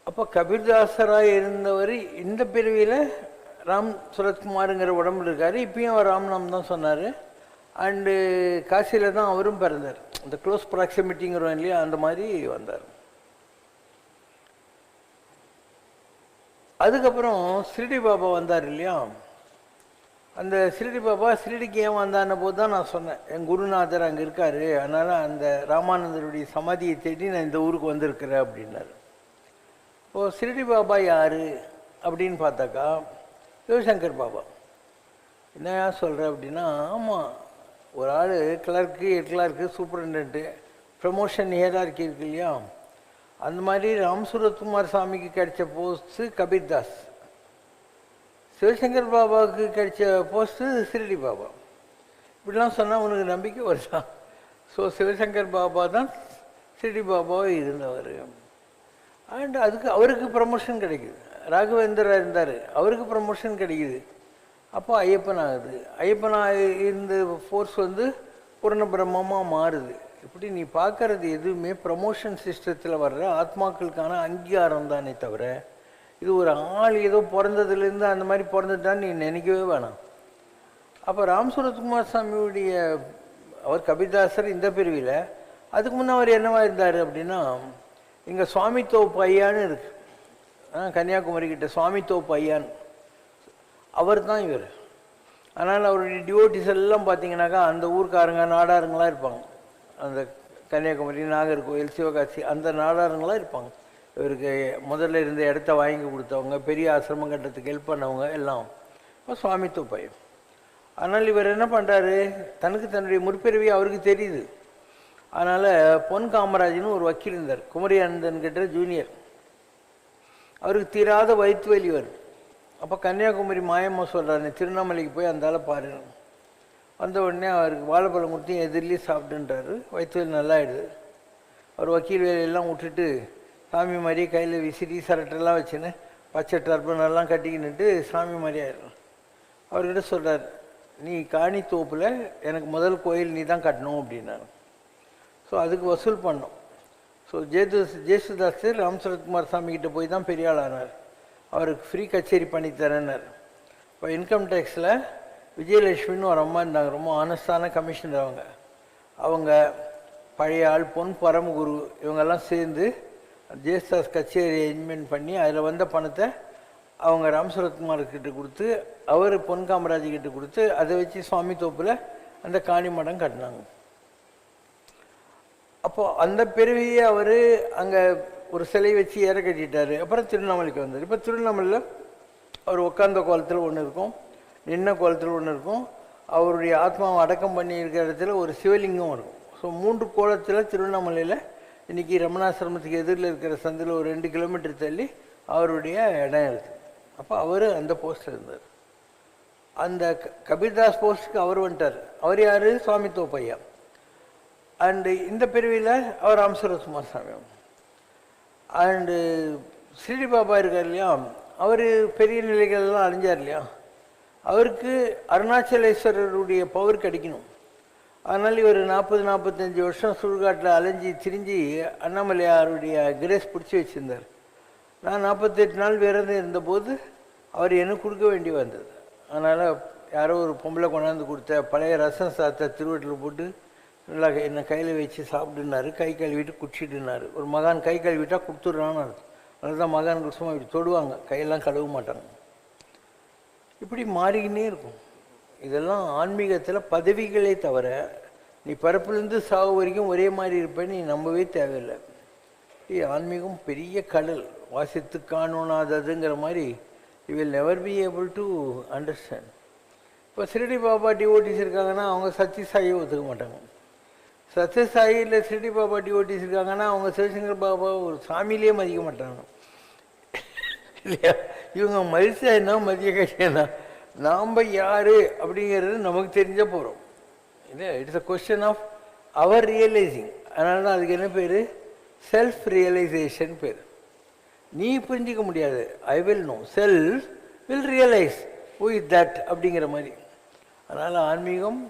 அப்போ கபீர்தாசராக இருந்தவர் இந்த பிரிவில் ராம் சூரத்குமாருங்கிற உடம்புல இருக்கார். இப்பயும் அவர் ராம்நாம் தான் சொன்னார். அண்டு காசியில் தான் அவரும் பிறந்தார். அந்த க்ளோஸ் ப்ராக்சிமிட்டிங்கிறோம் இல்லையா, அந்த மாதிரி வந்தார். அதுக்கப்புறம் ஷிரடி பாபா வந்தார் இல்லையா, அந்த ஷிரடி பாபா ஷிரடிக்கு ஏன் வந்தான போது தான் நான் சொன்னேன், என் குருநாதர் அங்கே இருக்கார், அதனால் அந்த ராமானந்தருடைய சமாதியை தேடி நான் இந்த ஊருக்கு வந்திருக்கிறேன் அப்படின்னாரு. இப்போது ஷிரடி பாபா யார் அப்படின்னு பார்த்தாக்கா சிவசங்கர் பாபா. என்னையா சொல்கிறேன் அப்படின்னா, ஆமாம், ஒரு ஆள் கிளர்க்கு, ஹெட் கிளர்க்கு, சூப்பரண்டன்ட்டு, ப்ரமோஷன் ஹியரார்கி இருக்கு இல்லையா, அந்த மாதிரி ராம் சூரத்குமார் சாமிக்கு கிடைச்ச போஸ்ட்டு கபீர்தாஸ், சிவசங்கர் பாபாவுக்கு கிடைச்ச போஸ்ட்டு ஷிரடி பாபா. இப்படிலாம் சொன்னால் உனக்கு நம்பிக்கை வருதா? ஸோ சிவசங்கர் பாபா தான் ஷிரடி பாபாவை இருந்தவர். அண்ட் அதுக்கு அவருக்கு ப்ரமோஷன் கிடைக்குது. ராகவேந்திரா இருந்தார், அவருக்கு ப்ரமோஷன் கிடைக்குது. அப்போ ஐயப்பன் ஆகுது. ஐயப்பனாக இருந்த ஃபோர்ஸ் பூர்ண பிரம்மமாக மாறுது. இப்படி நீ பார்க்கறது எதுவுமே ப்ரமோஷன் சிஸ்டத்தில் வர்ற ஆத்மாக்களுக்கான அங்கீகாரம் தானே தவிர, இது ஒரு ஆள் ஏதோ பிறந்ததுலேருந்து அந்த மாதிரி பிறந்துட்டான்னு நீ நினைக்கவே வேணாம். அப்போ ராம் சூரத்குமார் சாமியுடைய அவர் கபீர்தாசர் இந்த பிரிவில். அதுக்கு முன்னே அவர் என்னவா இருந்தார் அப்படின்னா, இங்கே சுவாமி தோப்பு ஐயான்னு இருக்கு, கன்னியாகுமரி கிட்ட சுவாமி தோப்பு ஐயான்னு, அவர் தான் இவர். அதனால் அவருடைய டிவோட்டிஸ் எல்லாம் பார்த்தீங்கன்னாக்கா அந்த ஊர்க்காரங்க நாடாருங்களாம் இருப்பாங்க. அந்த கன்னியாகுமரி, நாகர்கோவில், சிவகாசி அந்த நாடாருங்களாம் இருப்பாங்க. இவருக்கு முதல்ல இருந்த இடத்த வாங்கி கொடுத்தவங்க, பெரிய ஆசிரமம் கட்டுறதுக்கு ஹெல்ப் பண்ணவங்க எல்லாம் இப்போ சுவாமித்துவ பையன். அதனால் இவர் என்ன பண்ணுறாரு, தனக்கு தன்னுடைய முற்பிறவி அவருக்கு தெரியுது. அதனால் பொன் காமராஜ்னு ஒரு வக்கீல் இருந்தார், குமரி அனந்தன் கிட்ட ஜூனியர். அவருக்கு தீராத வயிற்று வலி வருது. அப்போ கன்னியாகுமரி மாயம்மா சொல்கிறாரு, திருவண்ணாமலைக்கு போய் அந்த ஆளை பாரு. வந்த உடனே அவருக்கு வாழைப்பழம் கொடுத்து எதிரிலேயே சாப்பிட்டுன்றாரு. வயிற்று வலி நல்லா ஆகிடுது. அவர் வக்கீல் வேலையெல்லாம் விட்டுட்டு சாமி மாதிரியே கையில் விசிறி சரட்டெல்லாம் வச்சுன்னு பச்சை டர்பனெல்லாம் கட்டிக்கின்னுட்டு சாமி மாதிரி ஆயிடும். அவர்கிட்ட சொல்கிறார், நீ காணி தோப்பில் எனக்கு முதல் கோயில் நீ தான் கட்டணும் அப்படின்னாரு. ஸோ அதுக்கு வசூல் பண்ணோம். ஸோ ஜேசுதாஸ் ராம் சரத்குமார் சாமிக்கிட்ட போய் தான் பெரிய ஆள் ஆனார். அவருக்கு ஃப்ரீ கச்சேரி பண்ணித்தரேன்னார். இப்போ இன்கம் டேக்ஸில் விஜயலட்சுமின்னு ஒரு அம்மா இருந்தாங்க, ரொம்ப ஆனஸ்டான கமிஷனர். அவங்க பழைய ஆள் பொன் பரமகுரு இவங்கெல்லாம் சேர்ந்து ஜேஸ்தாஸ் கச்சேரி அரேஞ்ச்மெண்ட் பண்ணி அதில் வந்த பணத்தை அவங்க ராம் சரத்குமார்கிட்ட கொடுத்து, அவர் பொன் காமராஜ் கிட்ட கொடுத்து, அதை வச்சு சுவாமி தோப்பில் அந்த காணி மடம் கட்டினாங்க. அப்போது அந்த பிறவியை அவர் அங்கே ஒரு சிலை வச்சு ஏற கட்டிட்டார். அப்புறம் திருவண்ணாமலைக்கு வந்தார். இப்போ திருவண்ணாமலையில் அவர் உட்கார்ந்த கோலத்தில் ஒன்று இருக்கும், நின்ன கோலத்தில் ஒன்று இருக்கும், அவருடைய ஆத்மாவை அடக்கம் பண்ணி இருக்கிற இடத்துல ஒரு சிவலிங்கம் இருக்கும். ஸோ 3 கோலத்தில் திருவண்ணாமலையில் இன்றைக்கி ரமணாசிரமத்துக்கு எதிரில் இருக்கிற சந்தில் ஒரு 2 கிலோமீட்டர் தள்ளி அவருடைய இடம் இருக்குது. அப்போ அவர் அந்த போஸ்டில் இருந்தார். அந்த கபீர்தாஸ் போஸ்ட்டுக்கு அவர் வந்துட்டார். அவர் யார்? சுவாமி தோப்பையா. அண்டு இந்த பிரிவில் அவர் ராமசுரகுமார் சாமி. அண்டு ஸ்ரீ பாபா இருக்கார் இல்லையா, அவர் பெரிய நிலைகள்லாம் அடைஞ்சார் இல்லையா, அவருக்கு அருணாச்சலேஸ்வரருடைய பவர் கிடைக்கணும். அதனால் இவர் 40-45 வருஷம் சுடுகாட்டில் அலைஞ்சி திரிஞ்சு அண்ணாமலையாருடைய கிரேஸ் பிடிச்சி வச்சுருந்தார். நான் 48 நாள் விரதம் இருந்தபோது அவர் எனக்கு கொடுக்க வேண்டி வந்தது. அதனால் யாரோ ஒரு பொம்பளை கொண்டாந்து கொடுத்த பழைய ரசம் சாத்தை திருவட்டில் போட்டு நல்லா என்னை கையில் வச்சு சாப்பிட்டுனாரு. கை கழுவிட்டு குடிச்சிட்டுனாரு. ஒரு மகான் கை கழுவிட்டால் கொடுத்துட்றான்னு அர்த்தம். அதனால தான் மகான் சும்மா இப்படி தொடுவாங்க, கையெல்லாம் கழுவ மாட்டாங்க. இப்படி மாறிக்கினே இருக்கும். இதெல்லாம் ஆன்மீகத்தில் பதவிகளே தவிர நீ பரப்புலேருந்து சாவு வரைக்கும் ஒரே மாதிரி இருப்பேன்னு நீ நம்பவே தேவையில்லை. ஆன்மீகம் பெரிய கடல், வாசித்து காணோனாததுங்கிற மாதிரி you will never be able to understand. இப்போ சிரடி பாபா டிவோட்டிஸ் இருக்காங்கன்னா அவங்க சத்ய சாயை ஒத்துக்க மாட்டாங்க. சத்ய சாயில் சிரடி பாபா டிவோட்டிஸ் இருக்காங்கன்னா அவங்க சிவசங்கர் பாபா ஒரு சாமியிலே மதிக்க மாட்டாங்க இல்லையா. இவங்க மதிச்சா என்ன, மதிய கட்சியா, நாம் யார் அப்படிங்கிறது நமக்கு தெரிஞ்ச போகிறோம் இல்லையா. It's a question of our realising. அதனால தான் அதுக்கு என்ன பேர்? செல்ஃப் ரியலைசேஷன் பேர். நீ புரிஞ்சிக்க முடியாது, I will know, self will realise who is that அப்படிங்கிற மாதிரி. அதனால் ஆன்மீகம்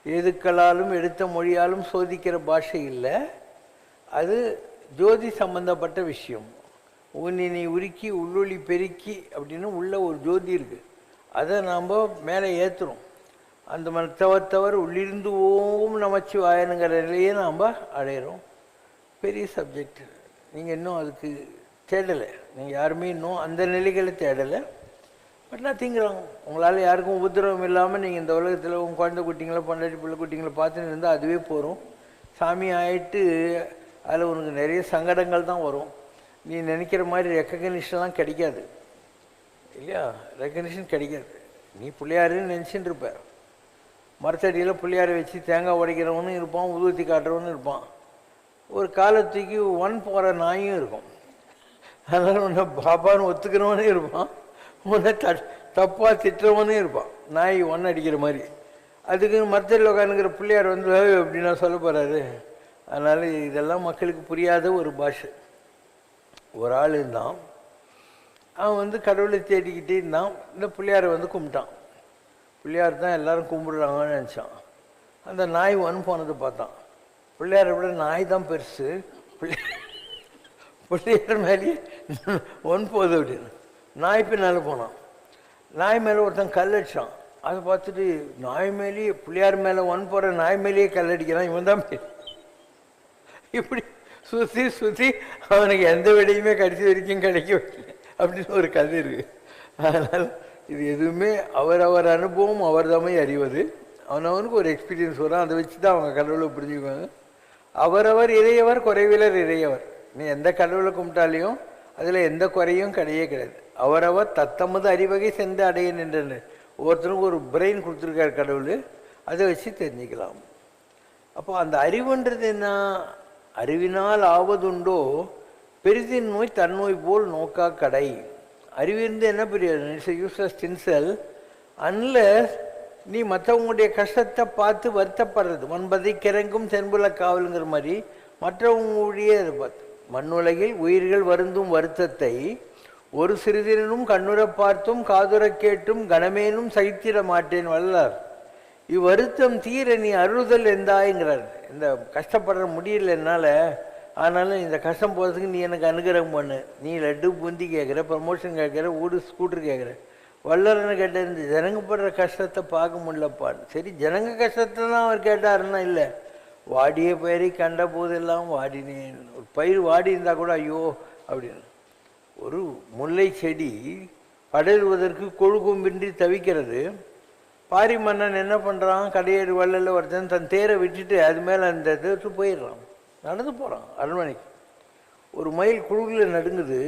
எதுக்களாலும் எடுத்த மொழியாலும் சோதிக்கிற பாஷை இல்லை, அது ஜோதி சம்பந்தப்பட்ட விஷயம். உன்னை உருக்கி உள்ளொளி பெருக்கி அப்படின்னு உள்ள ஒரு ஜோதி இருக்குது, அதை நாம் மேலே ஏற்றுறோம். அந்த மற்றவர் உள்ளிருந்து ஓம் நமச்சிவாயனுங்கிற நிலையே நாம் அடையிறோம். பெரிய சப்ஜெக்ட். நீங்கள் இன்னும் அதுக்கு தேடலை, நீங்கள் யாருமே இன்னும் அந்த நிலைகளை தேடலை. பட் நான் திங்கிறாங்க, உங்களால் யாருக்கும் உபதிரவம் இல்லாமல் நீங்கள் இந்த உலகத்தில் உங்கள் குழந்தை குட்டிங்களை பொண்டாட்டி பிள்ளை குட்டிங்களை பார்த்துன்னு இருந்தால் அதுவே போகிறோம். சாமி ஆகிட்டு அதில் உனக்கு நிறைய சங்கடங்கள் தான் வரும். நீ நினைக்கிற மாதிரி ரெக்கக்னிஷன்லாம் கிடைக்காது இல்லையா. ரெக்கக்னிஷன் கிடைக்காது. நீ பிள்ளையாருன்னு நினச்சின்னு இருப்ப. மரத்தடியில் பிள்ளையாரை வச்சு தேங்காய் உடைக்கிறவனும் இருப்பான், உதுவத்தி காட்டுறவனும் இருப்பான். ஒரு காலத்துக்கு போகிற நாயும் இருக்கும். அதனால் உன்னை பாப்பான்னு ஒத்துக்கிறவனும் இருப்பான், உன்னை தப்பாக திட்டுறவனும் இருப்பான். நாய் அடிக்கிற மாதிரி. அதுக்கு மரத்தடியில் உட்காந்துக்கிற பிள்ளையார் அப்படின்னா சொல்ல போகிறாரு. அதனால் இதெல்லாம் மக்களுக்கு புரியாத ஒரு பாஷை. ஒரு ஆள் இருந்தான், அவன் கடவுளை தேடிக்கிட்டே இருந்தான். இந்த பிள்ளையாரை கும்பிட்டான். பிள்ளையார் தான் எல்லாரும் கும்பிடுறாங்கன்னு நினச்சான். அந்த நாய் போனது பார்த்தான். பிள்ளையாரை விட நாய் தான் பெருசு, பிள்ளையார் மேலேயே போகுது அப்படின்னு நாய் பின்னால் போனான். நாய் மேலே ஒருத்தன் கல் அடிச்சான். அதை பார்த்துட்டு நாய் மேலேயே, பிள்ளையார் மேலே போகிற நாய் மேலேயே கல் அடிக்கிறான், இவன் தான் இப்படி சுற்றி சுற்றி அவனுக்கு எந்த விடையுமே கடைசி வரைக்கும் கிடைக்கவில்லை அப்படின்னு ஒரு கதை இருக்குது. அதனால் இது எதுவுமே அவரவர் அனுபவம் அவர் தாமே அறிவது. அவனவனுக்கு ஒரு எக்ஸ்பீரியன்ஸ் வரும், அதை வச்சு தான் அவங்க கடவுளை புரிஞ்சுக்குவாங்க. அவரவர் இறையவர், குறைவிலர் இறையவர். நீ எந்த கடவுளை கும்பிட்டாலையும் அதில் எந்த குறையும் கிடையாது. அவரவர் தத்தமது அறிவகை சென்று அடைய நின்றன. ஒவ்வொருத்தருக்கும் ஒரு பிரெயின் கொடுத்துருக்கார் கடவுள், அதை வச்சு தெரிஞ்சுக்கலாம். அப்போ அந்த அறிவுன்றது என்ன? அறிவினால் ஆவதுண்டோ பெரிதின் நோய் தன்னோய் போல் நோக்கா கடை. அறிவிருந்து என்ன பிரயோஜனம்? It's a useless tinsel unless நீ மற்றவங்களுடைய கஷ்டத்தை பார்த்து வருத்தப்படுறது. மண்பதை கிறங்கும் சென்புல காவலுங்கிற மாதிரி மற்றவங்களுடைய பார்த்து மண்ணுலகில் உயிர்கள் வருந்தும் வருத்தத்தை ஒரு சிறிதினும் கண்ணுற பார்த்தும் காதுற கேட்டும் கனமேனும் சகித்திட மாட்டேன் வல்லார். இவ்வருத்தம் தீர நீ அருளுதல் எந்தாய்ங்கிறார். இந்த கஷ்டப்படுற முடியல, என்னால் ஆனாலும் இந்த கஷ்டம் போகிறதுக்கு நீ எனக்கு அனுகிரகம் பண்ணு. நீ லட்டு பூந்தி கேட்குற, ப்ரமோஷன் கேட்குற, வீடு ஸ்கூட்டர் கேட்குற. வள்ளலன்னு கேட்டார், இந்த ஜனங்க படுற கஷ்டத்தை பார்க்க முடியலப்பான்னு. சரி, ஜனங்க கஷ்டத்தை தான் அவர் கேட்டாருன்னா இல்லை, வாடிய பயிரை கண்ட போதெல்லாம் வாடினேன். ஒரு பயிர் வாடி இருந்தால் கூட ஐயோ அப்படின்னு. ஒரு முல்லை செடி படருவதற்கு கொழுகொம்பின்றி தவிக்கிறது. பாரி மன்னன் என்ன பண்ணுறான், கடையேறு வள்ளல ஒருத்தன் தன் தேரை விட்டுட்டு அது மேலே அந்த தேர்த்து போயிடுறான், நடந்து போகிறான் அரண்மனைக்கு. ஒரு மயில் குழுவில் நடுங்குது.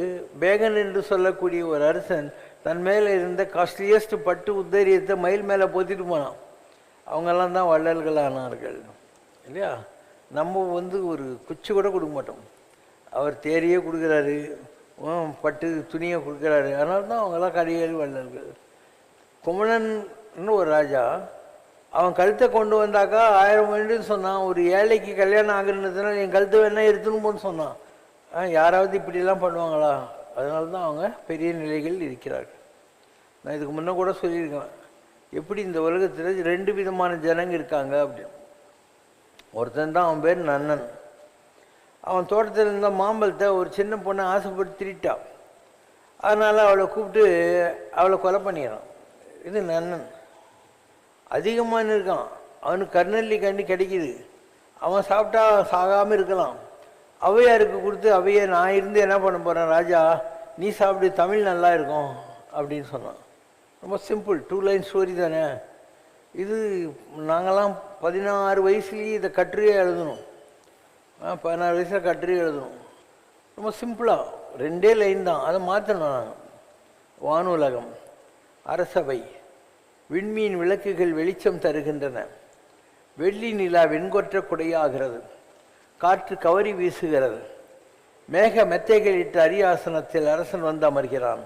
பேகன் என்று சொல்லக்கூடிய ஒரு அரசன் தன் மேலே இருந்த காஸ்ட்லியஸ்ட் பட்டு உத்தரியத்தை மயில் மேலே போத்திட்டு போனான். அவங்கெல்லாம் தான் வள்ளல்களானார்கள் இல்லையா? நம்ம ஒரு குச்சி கூட கொடுக்க மாட்டோம். அவர் தேரையே கொடுக்குறாரு, பட்டு துணியை கொடுக்குறாரு. அதனால தான் அவங்கெல்லாம் கடையேறி வள்ளல்கள். குமணன்னு ஒரு ராஜா, அவன் கழுத்தை கொண்டு வந்தாக்கா 1000 வேண்டுன்னு சொன்னான். ஒரு ஏழைக்கு கல்யாணம் ஆகுறதுனால என் கழுத்தை வேணா எடுத்துன்னு போன்னு சொன்னான். யாராவது இப்படிலாம் பண்ணுவாங்களா? அதனால தான் அவங்க பெரிய நிலைகள் இருக்கிறார்கள். நான் இதுக்கு முன்னே கூட சொல்லியிருக்கேன், எப்படி இந்த உலகத்தில் 2 விதமான ஜனங்க இருக்காங்க அப்படின்னு. ஒருத்தன் தான், அவன் பேர் நன்னன். அவன் தோட்டத்தில் இருந்த மாம்பழத்தை ஒரு சின்ன பொண்ணை ஆசைப்பட்டு திருட்டான். அதனால் அவளை கூப்பிட்டு அவளை கொலை பண்ணிடுறான். இது நன்னன். அதிகமாக இருக்கான், அவனுக்கு கருநெல்லி கண்டி கிடைக்கிது, அவன் சாப்பிட்டா சாகாமல் இருக்கலாம். ஔவையாருக்கு கொடுத்து, அவையை நான் இருந்து என்ன பண்ண போகிறேன் ராஜா, நீ சாப்பிடு, தமிழ் நல்லா இருக்கும் அப்படின்னு சொன்னான். ரொம்ப சிம்பிள், 2 லைன் ஸ்டோரி தானே இது. நாங்கள்லாம் 16 வயசுலேயே இதை கட்டுரையே எழுதணும். 16 வயசில் கட்டுரையே எழுதணும். ரொம்ப சிம்பிளாக 2 லைன் தான், அதை மாற்றணும் நாங்கள். வானுலகம், அரசவை, விண்மீன் விளக்குகள் வெளிச்சம் தருகின்றன, வெள்ளி நிலா வெண்கொற்ற குடையாகிறது, காற்று கவரி வீசுகிறது, மேக மெத்தைகள் இட்டு அரியாசனத்தில் அரசன் வந்து அமர்கிறான்.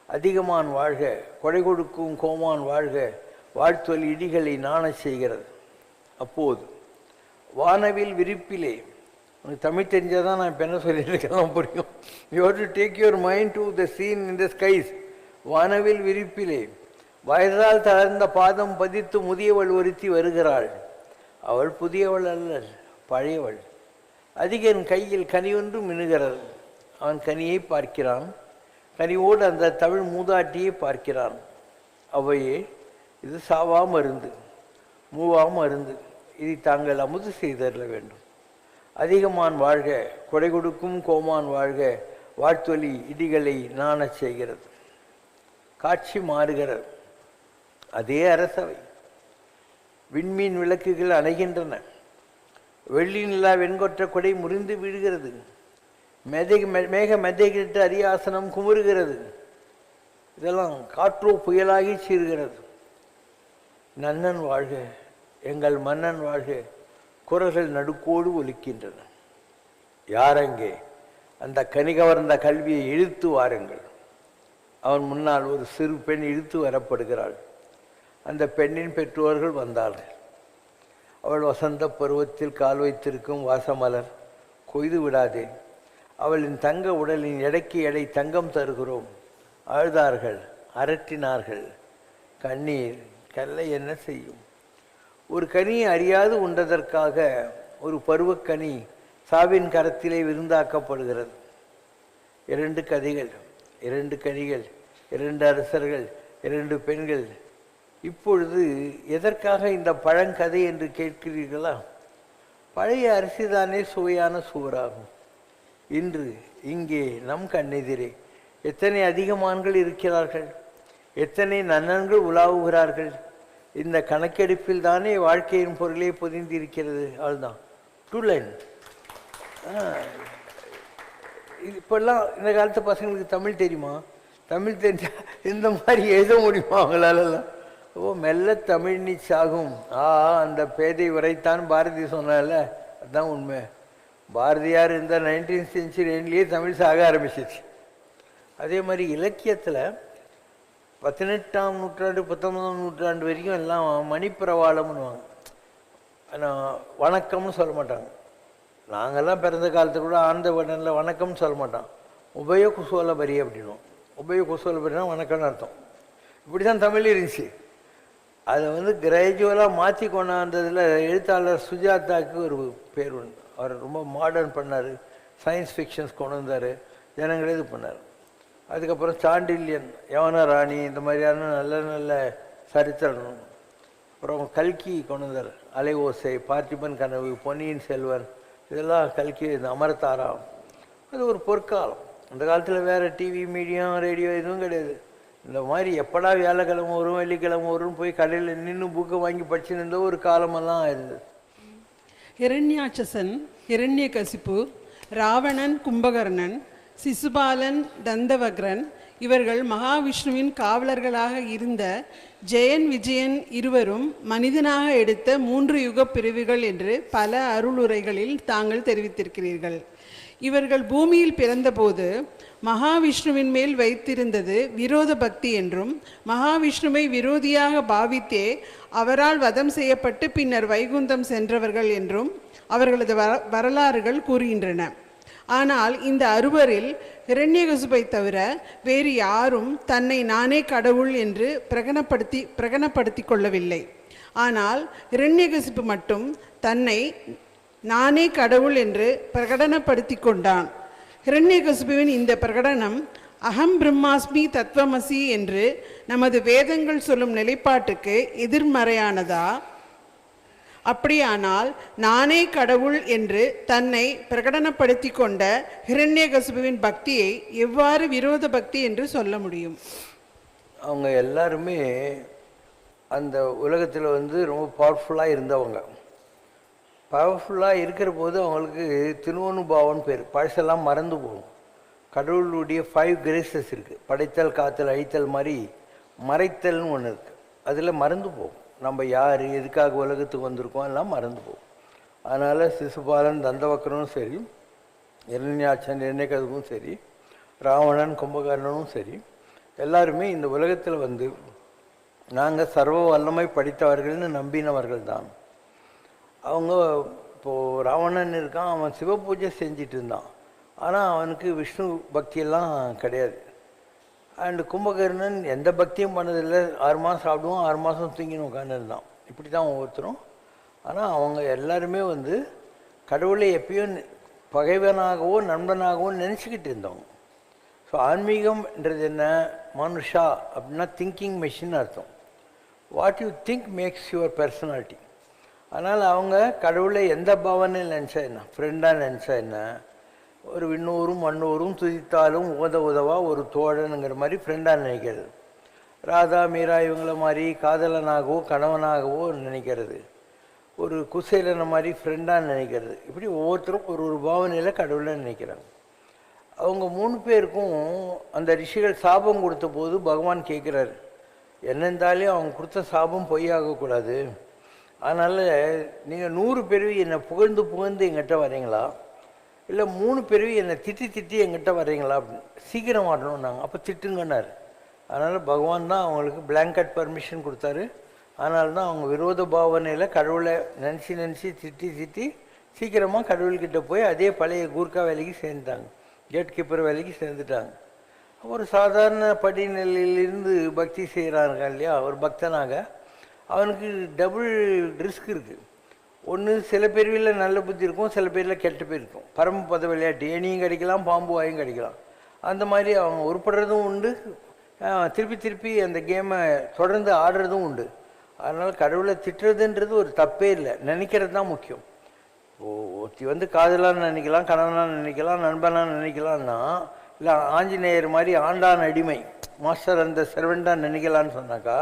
அதிகமான் வாழ்க, கொடை கொடுக்கும் கோமான் வாழ்க, வாழ்த்தொலி இடிகளை நாணச் செய்கிறது. அப்போது வானவில் விரிப்பிலே, உனக்கு தமிழ் தெரிஞ்சால் தான் நான் இப்போ என்ன சொல்லியிருக்கலாம் புரியும். You have to take your mind to the scene in the skies. வானவில் விரிப்பிலே வயதால் தளர்ந்த பாதம் பதித்து முதியவள் ஒருத்தி வருகிறாள். அவள் புதியவள் அல்ல, பழையவள். அதிகன் கையில் கனியொன்று மினுகிறது. அவன் கனியை பார்க்கிறான். கனிவோடு அந்த தமிழ் மூதாட்டியை பார்க்கிறான். அவையே, இது சாவா மருந்து, மூவா மருந்து, இதை தாங்கள் அமுது செய்தரல வேண்டும். அதிகமான் வாழ்க, கொடை கொடுக்கும் கோமான் வாழ்க, வாழ்த்தொலி இடிகளை நாணச் செய்கிறது. காட்சி மாறுகிறது. அதே அரசவை. விண்மீன் விளக்குகள் அணைகின்றன. வெள்ளி நிலா வெண்கொற்ற கொடை முறிந்து விழுகிறது. மேக மெத்தைகிட்டு அரியாசனம் குமுறுகிறது. இதெல்லாம் காற்றோ புயலாகி சீர்கிறது. நன்னன் வாழ்க, எங்கள் மன்னன் வாழ்க, குரல்கள் நடுக்கோடு ஒலிக்கின்றன. யாரெங்கே அந்த கனிகவர்ந்த கல்வியை இழுத்து வாருங்கள். அவன் முன்னால் ஒரு சிறு பெண் இழுத்து வரப்படுகிறாள். அந்த பெண்ணின் பெற்றோர்கள் வந்தார்கள். அவள் வசந்த பருவத்தில் கால் வைத்திருக்கும் வாசமலர், கொய்து விடாதே, அவளின் தங்க உடலின் எடைக்கு எடை தங்கம் தருகிறோம். அழுதார்கள், அரட்டினார்கள். கண்ணீர் கல்லை என்ன செய்யும்? ஒரு கனியை அறியாது உண்டதற்காக ஒரு பருவக்கனி சாவின் கரத்திலே விருந்தாக்கப்படுகிறது. 2 கதைகள், 2 கனிகள், 2 அரசர்கள், 2 பெண்கள். இப்பொழுது எதற்காக இந்த பழங்கதை என்று கேட்கிறீர்களா? பழைய அரிசிதானே சுவையான சோறாகும். இன்று இங்கே நம் கண்ணெதிரே எத்தனை அதிகமான்கள் இருக்கிறார்கள், எத்தனை நன்னன்கள் உலாவுகிறார்கள். இந்த கணக்கெடுப்பில் தானே வாழ்க்கையின் பொருளே பொதிந்திருக்கிறது. அதுதான் 2 லைன். இப்பெல்லாம் இந்த காலத்து பசங்களுக்கு தமிழ் தெரியுமா? தமிழ் தெரிஞ்சா இந்த மாதிரி எழுத முடியுமா அவங்களாலலாம்? மெல்ல தமிழ் நீ சாகும், அந்த பேதை உரைத்தான் பாரதி சொன்னால. அதுதான் உண்மை. பாரதியார் இந்த 19th century எண்ட்லேயே தமிழ் சாக ஆரம்பிச்சிச்சு. அதே மாதிரி இலக்கியத்தில் 18ஆம் நூற்றாண்டு 19ஆம் நூற்றாண்டு வரைக்கும் எல்லாம் மணிப்பிரவாளம்னுவாங்க. ஆனால் வணக்கம்னு சொல்ல மாட்டாங்க. நாங்கள்லாம் பிறந்த காலத்தில் கூட ஆனந்த வடனில் வணக்கம்னு சொல்ல மாட்டான். உபய குசோல பரி அப்படின்வோம். உபய குசோல பரினா வணக்கம்னு அர்த்தம். இப்படி தான் தமிழ் இருந்துச்சு. அதை கிராஜுவலாக மாற்றி கொண்டாந்ததில் எழுத்தாளர் சுஜாதாவுக்கு ஒரு பேர் உண்டு. அவர் ரொம்ப மாடர்ன் பண்ணார், சயின்ஸ் ஃபிக்ஷன்ஸ் கொண்டு வந்தார், ஜனங்களே இது பண்ணார். அதுக்கப்புறம் சாண்டில்யன், யவன ராணி, இந்த மாதிரியான நல்ல நல்ல சரித்திரம். அப்புறம் கல்கி கொண்டு வந்தார், அலை ஓசை, பார்த்திபன் கனவு, பொன்னியின் செல்வன், இதெல்லாம் கல்கி. இந்த அமரதாரா, அது ஒரு பொற்காலம். அந்த காலத்தில் வேறு டிவி, மீடியம், ரேடியோ எதுவும் கிடையாது. இந்த மாதிரி எப்படா வியாழக்கிழமை வரும், வெள்ளிக்கிழமை வரும் போய் கடையில் நின்று புக்கை வாங்கி படிச்சுன்னு இருந்த ஒரு காலமெல்லாம் இருந்தது.
ஹிரண்யாட்சசன், ஹிரண்யகசிப்பு, ராவணன், கும்பகர்ணன், சிசுபாலன், தந்தவக்ரன் இவர்கள் மகாவிஷ்ணுவின் காவலர்களாக இருந்த ஜெயன், விஜயன் இருவரும் மனிதனாக எடுத்த 3 யுக பிரிவுகள் என்று பல அருளுரைகளில் தாங்கள் தெரிவித்திருக்கிறீர்கள். இவர்கள் பூமியில் பிறந்தபோது மகாவிஷ்ணுவின் மேல் வைத்திருந்தது விரோத பக்தி என்றும், மகாவிஷ்ணுவை விரோதியாக பாவித்தே அவரால் வதம் செய்யப்பட்டு பின்னர் வைகுந்தம் சென்றவர்கள் என்றும் அவர்களது வரலாறுகள் கூறுகின்றன. ஆனால் இந்த அறுவரில் ஹிரண்யகசிபை தவிர வேறு யாரும் தன்னை நானே கடவுள் என்று பிரகடனப்படுத்தி கொள்ளவில்லை. ஆனால் ஹிரண்யகசிப்பு மட்டும் தன்னை நானே கடவுள் என்று பிரகடனப்படுத்தி கொண்டான். ஹிரண்யகசிபுவின் இந்த பிரகடனம் அகம் பிரம்மாஸ்மி தத்துவமசி என்று நமது வேதங்கள் சொல்லும் நிலைப்பாட்டுக்கு எதிர்மறையானதா? அப்படியானால் நானே கடவுள் என்று தன்னை பிரகடனப்படுத்தி கொண்ட ஹிரண்யகசிபுவின் பக்தியை எவ்வாறு விரோத பக்தி என்று சொல்ல முடியும்?
அவங்க எல்லாருமே அந்த உலகத்தில் ரொம்ப பவர்ஃபுல்லாக இருந்தவங்க. பவர்ஃபுல்லாக இருக்கிற போது அவங்களுக்கு திருவனுபாவன் பேர். பழசெல்லாம் மறந்து போகும். கடவுளுடைய 5 கிரேசஸ் இருக்குது. படைத்தல், காத்தல், அழித்தல் மாதிரி மறைத்தல்னு ஒன்று இருக்குது. அதில் மறந்து போகும். நம்ம யார், எதுக்காக உலகத்துக்கு வந்திருக்கோம் எல்லாம் மறந்து போகும். அதனால் சிசுபாலன், தந்தவக்கரனும் சரி, இரண்யாட்சன், இரண்யகசிபுவும் சரி, ராவணன், கும்பகர்ணனும் சரி, எல்லாருமே இந்த உலகத்தில் நாங்கள் சர்வ வல்லமை படித்தவர்கள்னு நம்பினவர்கள் தான். அவங்க இப்போது ராவணன் இருக்கான், அவன் சிவ பூஜை செஞ்சிட்டு இருந்தான். ஆனால் அவனுக்கு விஷ்ணு பக்தியெல்லாம் கிடையாது. அண்டு கும்பகர்ணன் எந்த பக்தியும் பண்ணதில்லை. 6 மாதம் சாப்பிடுவோம், 6 மாதம் தூங்கின்னு உட்காந்துருந்தான். இப்படி தான் ஒவ்வொருத்தரும். ஆனால் அவங்க எல்லாருமே கடவுளை எப்பயும் பகைவனாகவோ நண்பனாகவோ நினச்சிக்கிட்டு இருந்தவங்க. ஸோ ஆன்மீகம்ன்றது என்ன? மனுஷா அப்படின்னா திங்கிங் மெஷின் அர்த்தம். What you think maths your personality. அதனால் அவங்க கடவுளை எந்த பாவனையில் நினச்சா என்ன, ஃப்ரெண்டாக நினச்சா என்ன, ஒரு விண்ணூரும் மண்ணூரும் துதித்தாலும் உதவா ஒரு தோழனுங்கிற மாதிரி ஃப்ரெண்டாக நினைக்கிறது. ராதா, மீரா இவங்கள மாதிரி காதலனாகவோ கணவனாகவோ நினைக்கிறது. ஒரு குசேலனை மாதிரி ஃப்ரெண்டாக நினைக்கிறது. இப்படி ஒவ்வொருத்தரும் ஒரு பாவனையில் கடவுளை நினைக்கிறாங்க. அவங்க 3 பேருக்கும் அந்த ரிஷிகள் சாபம் கொடுத்த போது பகவான் கேட்குறாரு, என்னென்றாலும் அவங்க கொடுத்த சாபம் பொய்யாகக்கூடாது. அதனால் நீங்கள் 100 பிறவி என்னை புகழ்ந்து எங்கிட்ட வரீங்களா, இல்லை 3 பிறவி என்னை திட்டி எங்கிட்ட வரீங்களா அப்படின்னு. சீக்கிரம் வரணும்னாங்க. அப்போ திட்டுங்கன்னார். அதனால் பகவான் தான் அவங்களுக்கு பிளாங்கட் பர்மிஷன் கொடுத்தாரு. அதனால தான் அவங்க விரோத பாவனையில் கடவுளை நினச்சி திட்டி சீக்கிரமாக கடவுள்கிட்ட போய் அதே பழைய கூர்க்கா வேலைக்கு சேர்ந்துட்டாங்க, கேட் கீப்பர் வேலைக்கு சேர்ந்துட்டாங்க. ஒரு சாதாரண படிநிலையிலிருந்து பக்தி செய்கிறாங்க இல்லையா, ஒரு பக்தனாக அவனுக்கு டபுள் ரிஸ்க் இருக்குது. ஒன்று, சில பேர்வில் நல்ல புத்தி இருக்கும், சில பேரில் கெட்ட பேர் இருக்கும். பரமபத விளையாட்டு, ஏனியும் கிடைக்கலாம், பாம்பு வாயும் கிடைக்கலாம். அந்த மாதிரி அவங்க உருப்படுறதும் உண்டு, திருப்பி அந்த கேமை தொடர்ந்து ஆடுறதும் உண்டு. அதனால் கடவுளை திட்டுறதுன்றது ஒரு தப்பே இல்லை, நினைக்கிறது தான் முக்கியம். ஒருத்தி காதலான்னு நினைக்கலாம், கணவனாக நினைக்கலாம், நண்பனாக நினைக்கலான்னா, இல்லை ஆஞ்சநேயர் மாதிரி ஆண்டான் அடிமை, மாஸ்டர் அந்த செர்வெண்டாக நினைக்கலான்னு சொன்னாக்கா,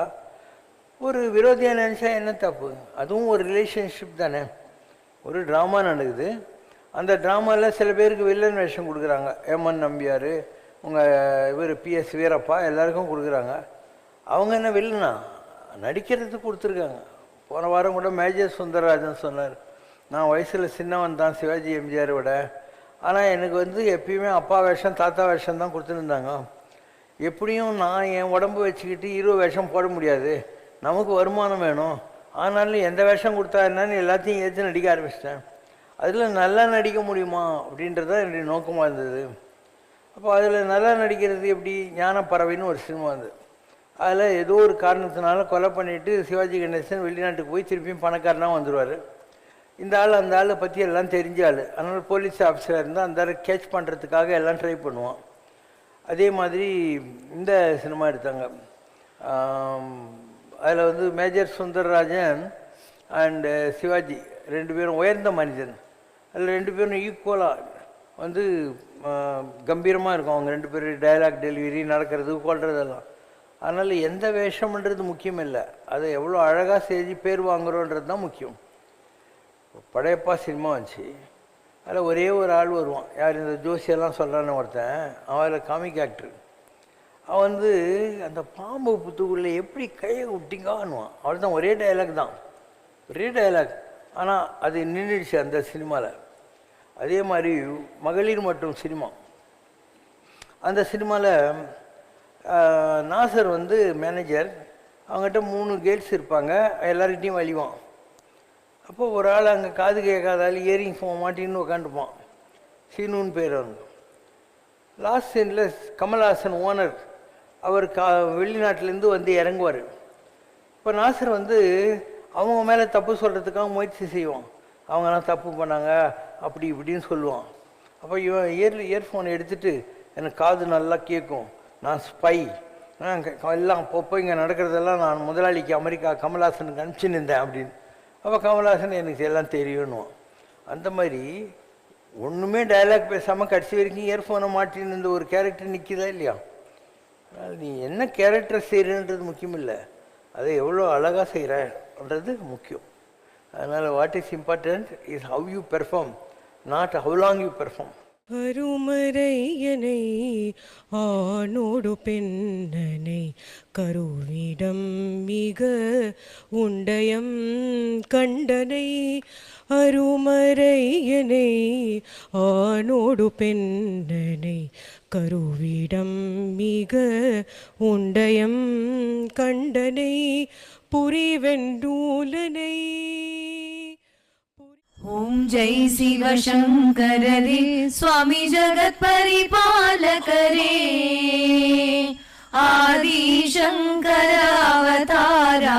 ஒரு விரோதியாக நினச்சா என்ன தப்பு? அதுவும் ஒரு ரிலேஷன்ஷிப் தானே. ஒரு ட்ராமா நடக்குது. அந்த ட்ராமாவில் சில பேருக்கு வில்லன் வேஷம் கொடுக்குறாங்க. ஏமன் நம்பியார், உங்கள் இவர் PS வீரப்பா, எல்லாருக்கும் கொடுக்குறாங்க. அவங்க என்ன வில்லனா நடிக்கிறதுக்கு கொடுத்துருக்காங்க. போன வாரம் கூட மேஜர் சுந்தரராஜன் சொன்னார், நான் வயசில் சின்னவன் தான் சிவாஜி எம்ஜிஆரை விட, ஆனால் எனக்கு எப்பயுமே அப்பா வேஷம் தாத்தா வேஷம் தான் கொடுத்துருந்தாங்க. எப்படியும் நான் என் உடம்பு வச்சுக்கிட்டு ஹீரோ வேஷம் போட முடியாது, நமக்கு வருமானம் வேணும். ஆனாலும் எந்த வேஷம் கொடுத்தா என்னன்னு எல்லாத்தையும் ஏற்று நடிக்க ஆரம்பிச்சிட்டேன். அதில் நல்லா நடிக்க முடியுமா அப்படின்றது தான் என்னுடைய நோக்கமாக இருந்தது. அப்போ அதில் நல்லா நடிக்கிறது எப்படி? ஞானப்பறவைன்னு ஒரு சினிமா இருந்தது. அதில் ஏதோ ஒரு காரணத்தினால கொலை பண்ணிவிட்டு சிவாஜி கணேசன் வெளிநாட்டுக்கு போய் திருப்பியும் பணக்காரனாக வந்துடுவார். இந்த ஆள் அந்த ஆளை பற்றி எல்லாம் தெரிஞ்ச ஆள், அதனால் போலீஸ் ஆஃபீஸராக இருந்தால் அந்த ஆளை கேட்ச் பண்ணுறதுக்காக எல்லாம் ட்ரை பண்ணுவான். அதே மாதிரி இந்த சினிமா எடுத்தாங்க, அதில் வந்து மேஜர் சுந்தரராஜன் அண்டு சிவாஜி 2 பேரும் உயர்ந்த மனிதன். அதில் 2 பேரும் ஈக்குவலாக வந்து கம்பீரமாக இருக்கும். அவங்க 2 பேரும் டைலாக் டெலிவரி நடக்கிறது கொள்றதெல்லாம். அதனால் எந்த வேஷம்ன்றது முக்கியம் இல்லை, அதை எவ்வளோ அழகாக செஞ்சு பேர் வாங்குறோன்றது தான் முக்கியம். படையப்பா சினிமா வந்துச்சு, அதில் ஒரே ஒரு ஆள் வருவான், யார் இந்த ஜோசியெல்லாம் சொல்கிறான்னு ஒருத்தன், அவன் காமிக் ஆக்டர். அவன் வந்து அந்த பாம்பு புத்துக்குள்ளே எப்படி கையை விட்டிங்கான்னுவான். அவள் தான் ஒரே டைலாக் தான், ஒரே டைலாக். ஆனால் அது நின்றுடுச்சு அந்த சினிமாவில். அதே மாதிரி மகளிர் மற்றும் சினிமா, அந்த சினிமாவில் நாசர் வந்து மேனேஜர், அவங்ககிட்ட 3 கேர்ள்ஸ் இருப்பாங்க, எல்லார்கிட்டையும் வலிவான். அப்போது ஒரு ஆள் அங்கே காது கேட்காதால் இயரிங்ஸ் மாட்டின்னு உட்காந்துப்பான், சீனுன்னு பேர் அவங்க. லாஸ்ட் சீனில் கமல்ஹாசன் ஓனர் அவர் வெளிநாட்டிலேருந்து வந்து இறங்குவார். இப்போ நாசர் வந்து அவங்க மேலே தப்பு சொல்கிறதுக்காக முயற்சி செய்வான், அவங்கெல்லாம் தப்பு பண்ணாங்க அப்படி இப்படின்னு சொல்லுவான். அப்போ இவன் இயர்ஃபோன் எடுத்துகிட்டு எனக்கு காது நல்லா கேட்கும், நான் ஸ்பை, எல்லாம் அப்பப்போ இங்கே நடக்கிறதெல்லாம் நான் முதலாளிக்கு அமெரிக்கா கமல்ஹாசனுக்கு அனுப்பிச்சுன்னு இருந்தேன் அப்படின்னு. அப்போ கமல்ஹாசன் எனக்கு எல்லாம் தெரியும்னுவான். அந்த மாதிரி ஒன்றுமே டைலாக் பேசாமல் கடைசி வரைக்கும் இயர்ஃபோனை மாட்டின்னு இருந்த ஒரு கேரக்டர் நிற்கிதா இல்லையா? அதனால் நீ என்ன கேரக்டர் செய்கிறன்றது முக்கியம் இல்லை, அதை எவ்வளோ அழகாக செய்கிறன்றது முக்கியம். அதனால் what is important is how you perform, not how long you perform.
அருமறையனை ஆணோடு பெண்ணனை கருவிடம் மிக உண்டயம் கண்டனை. அருமறையனை ஆணோடு பெண்ணனை கருவிடம் மிக உண்டயம் கண்டனை புரிவெண்டூலனை.
ओम जय शिव शंकर रे स्वामी जगत परिपालक रे आदि शंकर अवतारा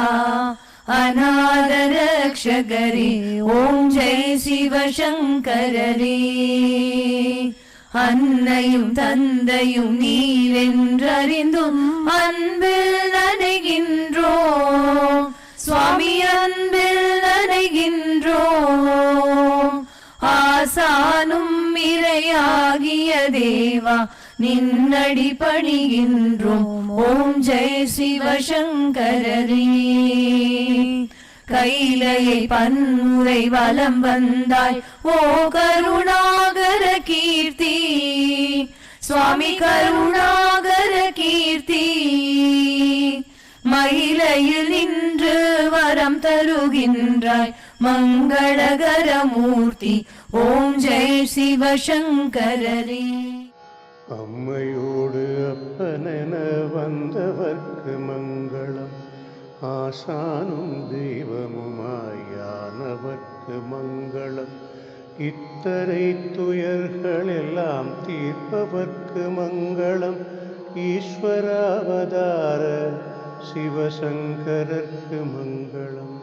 अनाथ रक्षक रे. ओम जय शिव शंकर रे. அன்னையும் தந்தையும் நீரென்றறிந்தும் அன்பில் நனைகின்றோம் சுவாமி, அன்பில் நனைகின்றோம். ஆசானும் இறையாகிய தேவா நின்னடி பணிகின்றோம். ஓம் ஜெய சிவசங்கரரே. கைலையை பன்முறை வலம் வந்தாய் ஓ கருணாகர கீர்த்தி சுவாமி, கருணாகர கீர்த்தி. மயிலையில் நின்று வரம் தருகின்றாய் மங்களகர மூர்த்தி. ஓம் ஜெய சிவசங்கரரே.
அம்மையோடு அப்பனென வந்தவர்க்கு மங்களம், ஆசானும் தெய்வமுமாயானவர்க்கு மங்களம். இத்தனை துயர்கள் எல்லாம் தீர்ப்பவர்க்கு மங்களம். ஈஸ்வராவதார சிவசங்கரர்க்கு மங்களம்.